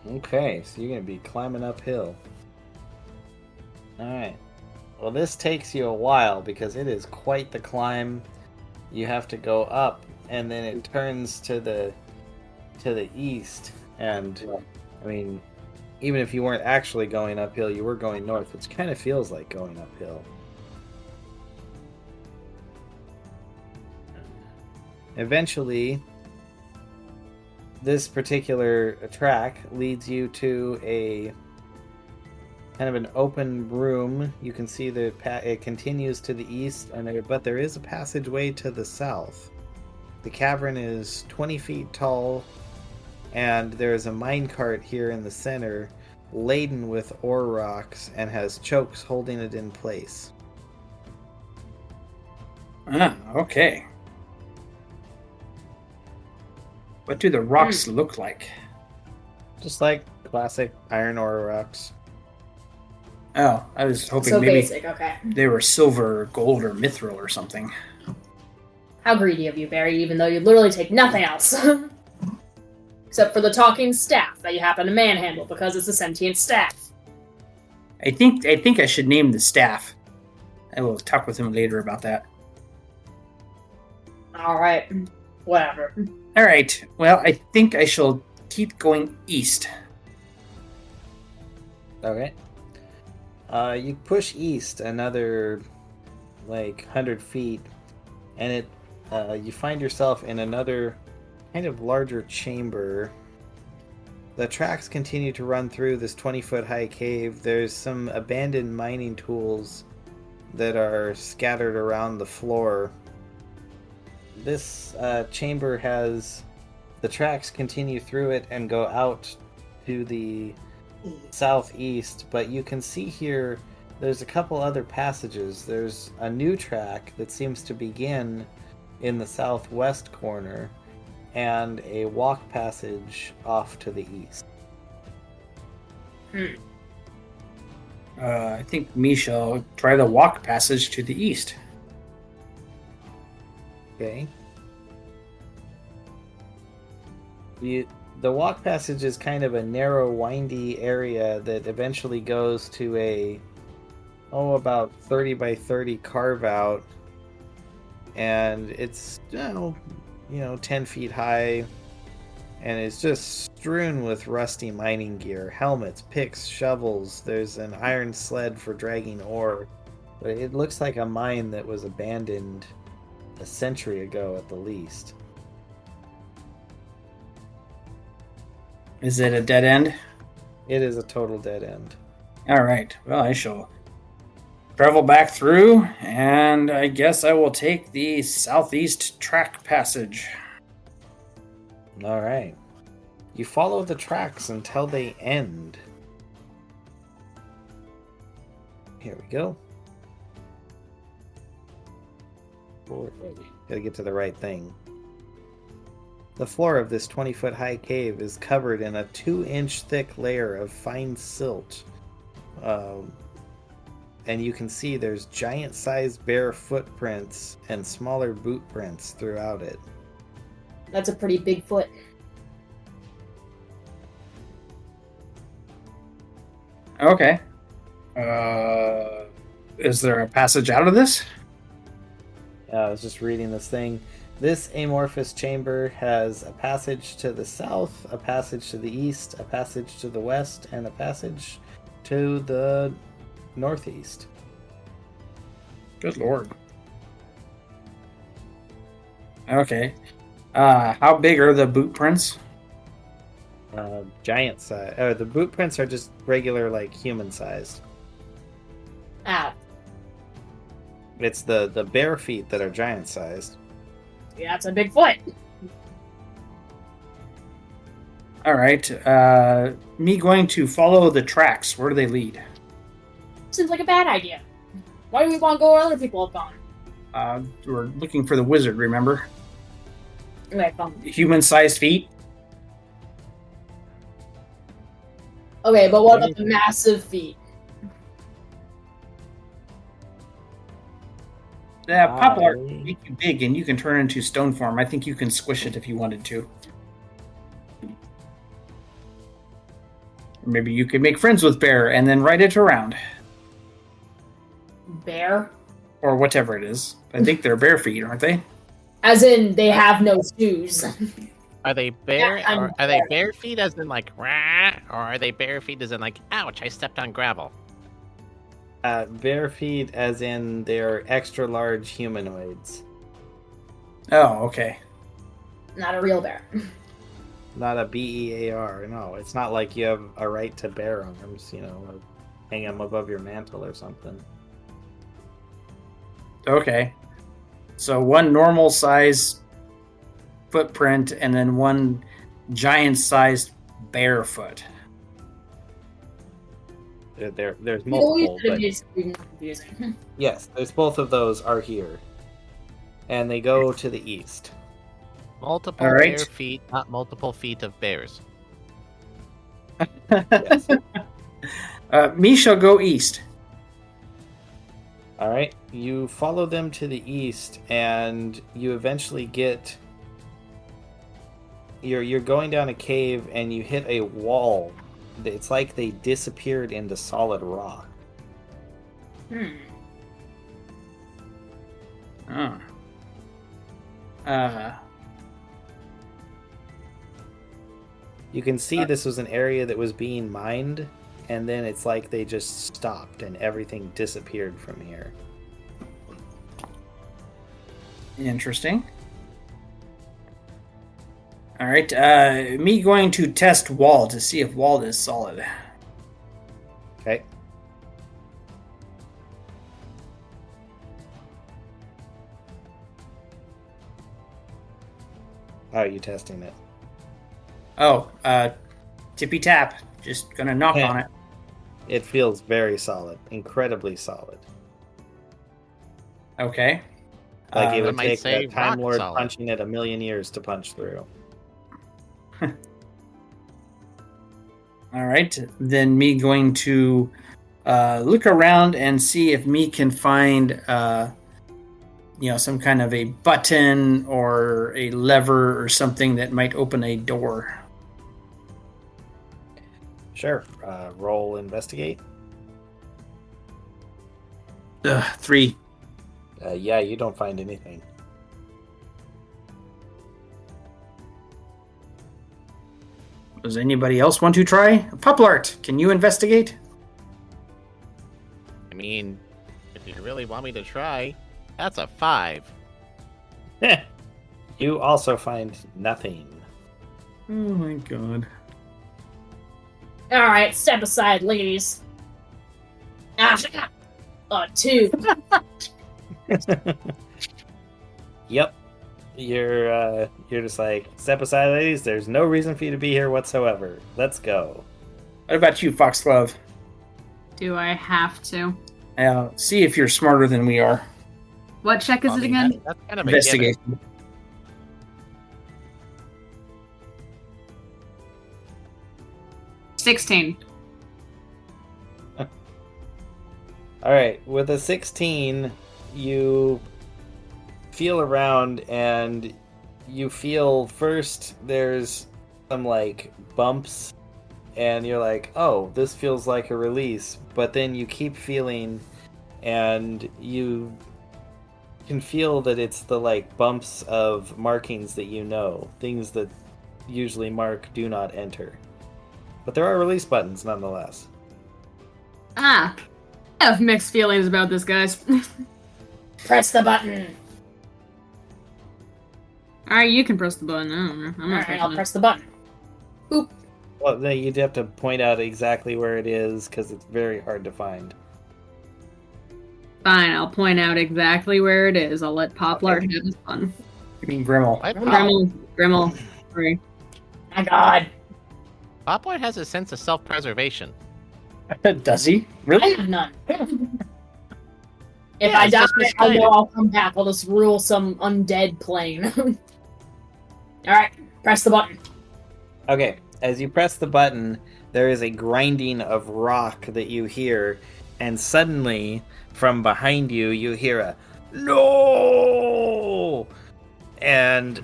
Okay, so you're going to be climbing uphill. Alright. Well, this takes you a while because it is quite the climb. You have to go up, and then it turns to the east. And, I mean, even if you weren't actually going uphill, you were going north, which kind of feels like going uphill. Eventually, this particular track leads you to a kind of an open room. You can see it continues to the east, but there is a passageway to the south. The cavern is 20 feet tall, and there is a minecart here in the center laden with ore rocks and has chokes holding it in place. Okay. What do the rocks look like? Just like classic iron ore rocks. Oh, I was hoping So maybe basic, okay. they were silver, or gold, or mithril or something. How greedy of you, Barry, even though you literally take nothing else. Except for the talking staff that you happen to manhandle because it's a sentient staff. I think I should name the staff. I will talk with him later about that. Alright. Whatever. All right. Well, I think I shall keep going east. Okay. You push east another, 100 feet, and you find yourself in another kind of larger chamber. The tracks continue to run through this 20-foot high cave. There's some abandoned mining tools that are scattered around the floor. This chamber has the tracks continue through it and go out to the southeast, but you can see here there's a couple other passages. There's a new track that seems to begin in the southwest corner and a walk passage off to the east. I think we shall try the walk passage to the east. Okay. The walk passage is kind of a narrow, windy area that eventually goes to about 30 by 30 carve out, and it's 10 feet high, and it's just strewn with rusty mining gear, helmets, picks, shovels. There's an iron sled for dragging ore. But it looks like a mine that was abandoned a century ago at the least. Is it a dead end? It is a total dead end. All right. Well, I shall travel back through, and I guess I will take the southeast track passage. All right. You follow the tracks until they end. Here we go. Gotta get to the right thing. The floor of this 20-foot high cave is covered in a 2-inch thick layer of fine silt. And you can see there's giant-sized bare footprints and smaller boot prints throughout it. That's a pretty big foot. Okay. Is there a passage out of this? I was just reading this thing. This amorphous chamber has a passage to the south, a passage to the east, a passage to the west, and a passage to the northeast. Good lord. Okay. How big are the boot prints? Giant size. The boot prints are just regular, human sized. Ow. It's the bare feet that are giant sized. Yeah, that's a big foot. All right. Me going to follow the tracks. Where do they lead? Seems like a bad idea. Why do we want to go where other people have gone? We're looking for the wizard, remember? Okay, fine. Human-sized feet? Okay, but what about the massive feet? Yeah, poplar make you big and you can turn into stone form. I think you can squish it if you wanted to. Or maybe you could make friends with Bear and then ride it around. Bear? Or whatever it is. I think they're bare feet, aren't they? As in, they have no shoes. Are they bare? Yeah, or are they bare feet as in rah, or are they bare feet as in ouch, I stepped on gravel? Bare feet as in they're extra large humanoids. Oh, okay. Not a real bear. Not a BEAR. No, it's not like you have a right to bear arms, hang them above your mantle or something. Okay. So one normal size footprint and then one giant sized bare foot. There's You always multiple, could have but used something confusing. yes, there's both of those are here, and they go to the east. Multiple All right. bear feet, not multiple feet of bears. Yes. Me shall go east. All right, you follow them to the east, and you eventually get. You're going down a cave, and you hit a wall. It's like they disappeared into solid rock. Oh. You can see this was an area that was being mined, and then it's like they just stopped, and everything disappeared from here. Interesting. All right. Me going to test wall to see if wall is solid. Okay. How are you testing it? Oh, tippy tap. Just gonna knock on it. It feels very solid, incredibly solid. Okay. Like it I would might take say a Time rock Lord solid. punching it 1,000,000 years to punch through. All right. Then me going to look around and see if me can find some kind of a button or a lever or something that might open a door. Sure. Roll investigate. 3. Yeah, you don't find anything. Does anybody else want to try? Poplart, can you investigate? I mean, if you really want me to try, that's a 5. You also find nothing. Oh my god. Alright, step aside, ladies. 2. Yep. You're just like, step aside, ladies. There's no reason for you to be here whatsoever. Let's go. What about you, Foxglove? Do I have to? See if you're smarter than we are. What check is I it mean, again? that's kind of a given. Investigation. $16. All right, with a 16, you feel around and you feel first there's some like bumps and you're like, oh, this feels like a release, but then you keep feeling and you can feel that it's the like bumps of markings that you know, things that usually mark do not enter. But there are release buttons nonetheless. I have mixed feelings about this, guys. Press the button. Alright, you can press the button. I don't know. I'm not Alright, I'll pressing it. press the button. Boop. Well, then you'd have to point out exactly where it is because it's very hard to find. Fine, I'll point out exactly where it is. I'll let Poplart have his fun. You mean Grimmel? My Grimmel. Sorry. My god. Poplar has a sense of self-preservation. Does he? I Really? have none. If Yeah, I it's die, just I misguided. know I'll come back. I'll just rule some undead plane. Alright, press the button. Okay, as you press the button, there is a grinding of rock that you hear, and suddenly, from behind you, you hear a "No!" And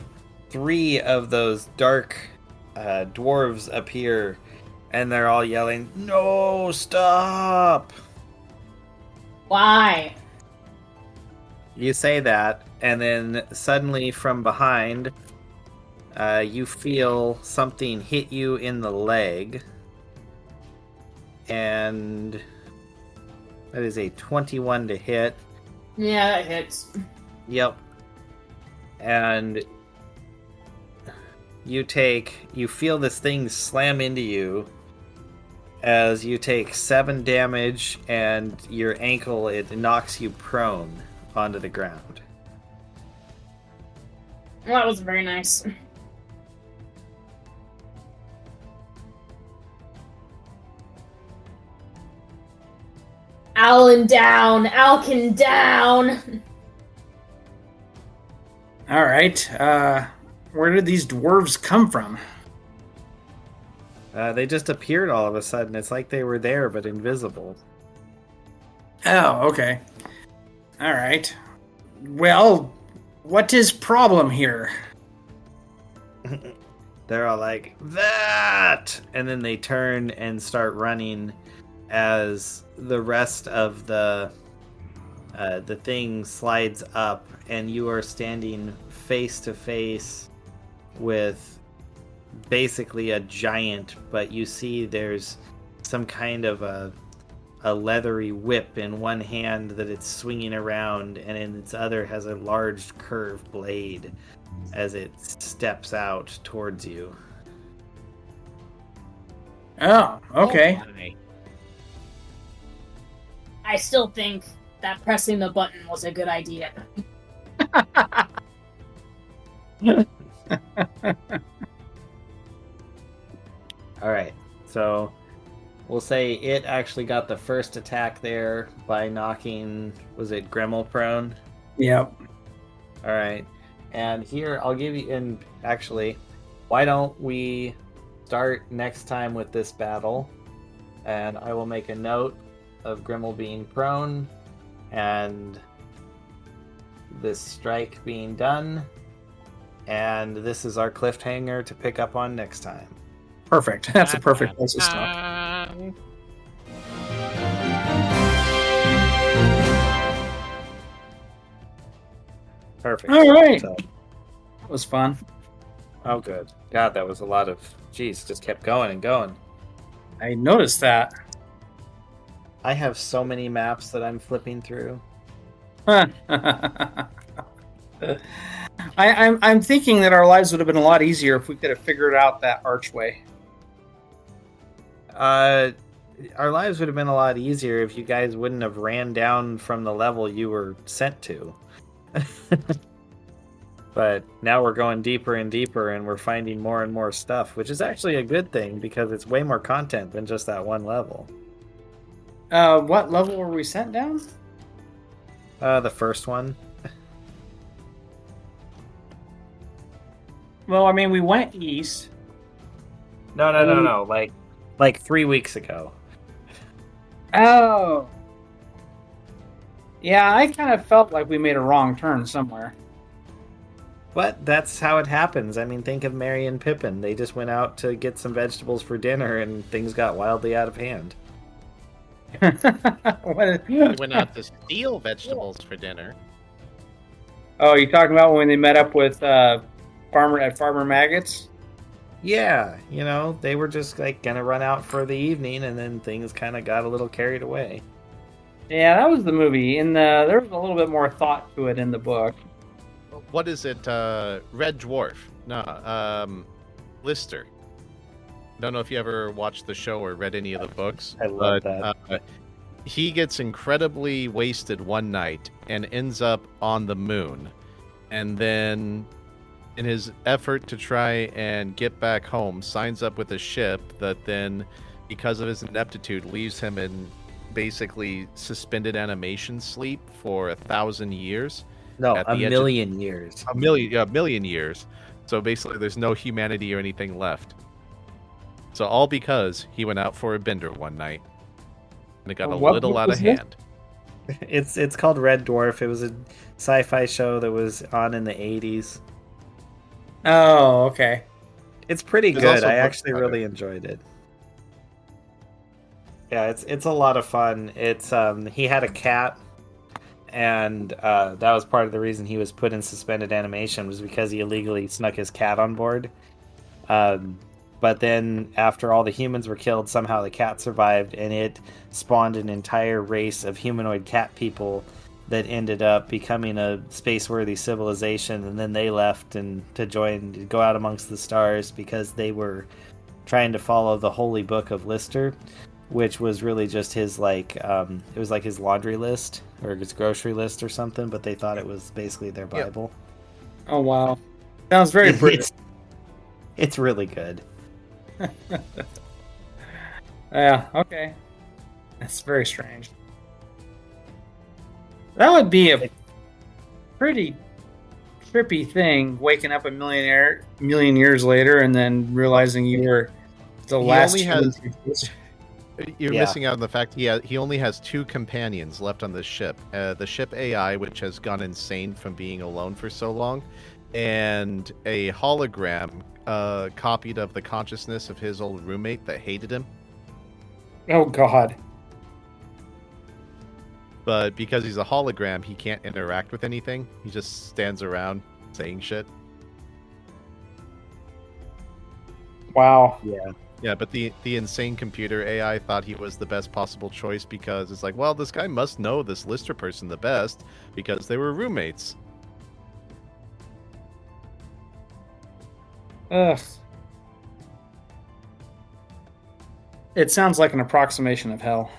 3 of those dark dwarves appear, and they're all yelling, "No, stop!" Why? You say that, and then suddenly from behind, you feel something hit you in the leg. And that is a 21 to hit. Yeah, that hits. Yep. And you feel this thing slam into you as you take 7 damage, and your ankle, it knocks you prone onto the ground. Well, that was very nice. Owlin down, Alkin down. All right. Where did these dwarves come from? They just appeared all of a sudden. It's like they were there but invisible. Oh, okay. All right. Well, what is problem here? They're all like, that! And then they turn and start running as the rest of the thing slides up, and you are standing face to face with basically a giant, but you see there's some kind of a leathery whip in one hand that it's swinging around, and in its other has a large curved blade as it steps out towards you. Oh, okay. Oh, my. I still think that pressing the button was a good idea. All right, so we'll say it actually got the first attack there by knocking, was it Gremmel prone? Yep. All right, and here I'll give you, and actually, why don't we start next time with this battle, and I will make a note of Gremmel being prone, and this strike being done, and this is our cliffhanger to pick up on next time. Perfect. That's a perfect place to stop. Perfect. All right. So, That was fun. oh, good. God, that was a lot of... Jeez, just kept going and going. I noticed that. I have so many maps that I'm flipping through. I'm thinking that our lives would have been a lot easier if we could have figured out that archway. Our lives would have been a lot easier if you guys wouldn't have ran down from the level you were sent to. But now we're going deeper and deeper, and we're finding more and more stuff, which is actually a good thing because it's way more content than just that one level. What level were we sent down? The first one. Well, I mean, we went east. No. Like 3 weeks ago. Oh. Yeah, I kind of felt like we made a wrong turn somewhere. But that's how it happens. I mean, think of Merry and Pippin. They just went out to get some vegetables for dinner, and things got wildly out of hand. We went out to steal vegetables for dinner. Oh, you talking about when they met up with Farmer Maggots? Yeah, you know, they were just like gonna run out for the evening, and then things kind of got a little carried away. Yeah, that was the movie. There was a little bit more thought to it in the book. What is it? Red Dwarf? No, Lister. Don't know if you ever watched the show or read any of the books. I love that. He gets incredibly wasted one night and ends up on the moon. And then, in his effort to try and get back home, signs up with a ship that then, because of his ineptitude, leaves him in basically suspended animation sleep for 1,000 years. No, at a the edge million years. A million years. So basically, there's no humanity or anything left. So all because he went out for a bender one night, and it got a little out of hand. It's called Red Dwarf. It was a sci-fi show that was on in the 80s. Oh, okay. It's pretty There's good. also I books actually about really enjoyed it. Yeah, it's a lot of fun. It's he had a cat, and that was part of the reason he was put in suspended animation, was because he illegally snuck his cat on board. But then after all the humans were killed, somehow the cat survived, and it spawned an entire race of humanoid cat people that ended up becoming a space-worthy civilization, and then they left and to go out amongst the stars because they were trying to follow the holy book of Lister, which was really just his it was like his laundry list or his grocery list or something, but they thought it was basically their Bible. Oh, wow. Sounds very British. It's really good. Yeah, okay. That's very strange. That would be a pretty trippy thing, waking up a million years later and then realizing you were the He last only human has- to exist. You're Yeah. missing out on the fact he only has 2 companions left on this ship. The ship AI, which has gone insane from being alone for so long, and a hologram copied of the consciousness of his old roommate that hated him. Oh, God. But because he's a hologram, he can't interact with anything. He just stands around saying shit. Wow. Yeah, but the insane computer AI thought he was the best possible choice because it's like, well, this guy must know this Lister person the best because they were roommates. Ugh. It sounds like an approximation of hell.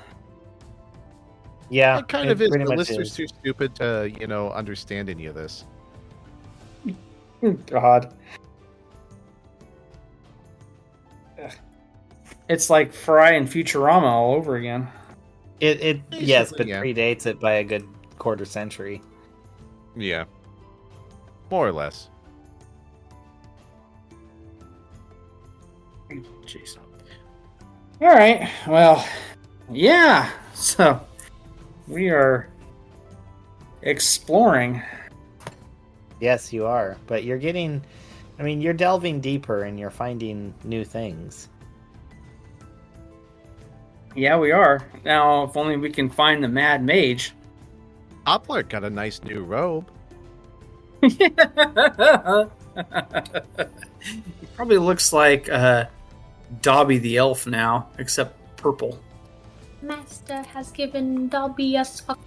Yeah, It kind of is. pretty The much Lister's is. too stupid to, understand any of this. God. Ugh. It's like Fry and Futurama all over again. It yes, but yeah. predates it by a good quarter century. Yeah. More or less. Jeez. All right. Well, yeah. So we are exploring. Yes, you are. But you're getting, you're delving deeper and you're finding new things. Yeah, we are. Now, if only we can find the Mad Mage. Opler got a nice new robe. He probably looks like Dobby the elf now, except purple. Master has given Dobby a sock.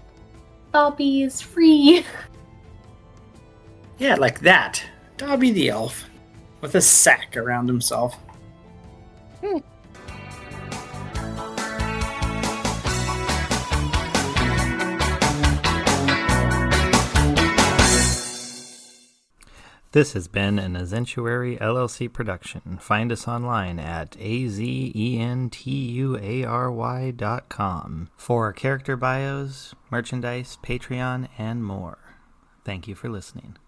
Dobby is free. Yeah, like that. Dobby the elf. With a sack around himself. This has been an Azentuary LLC production. Find us online at azentuary.com for character bios, merchandise, Patreon, and more. Thank you for listening.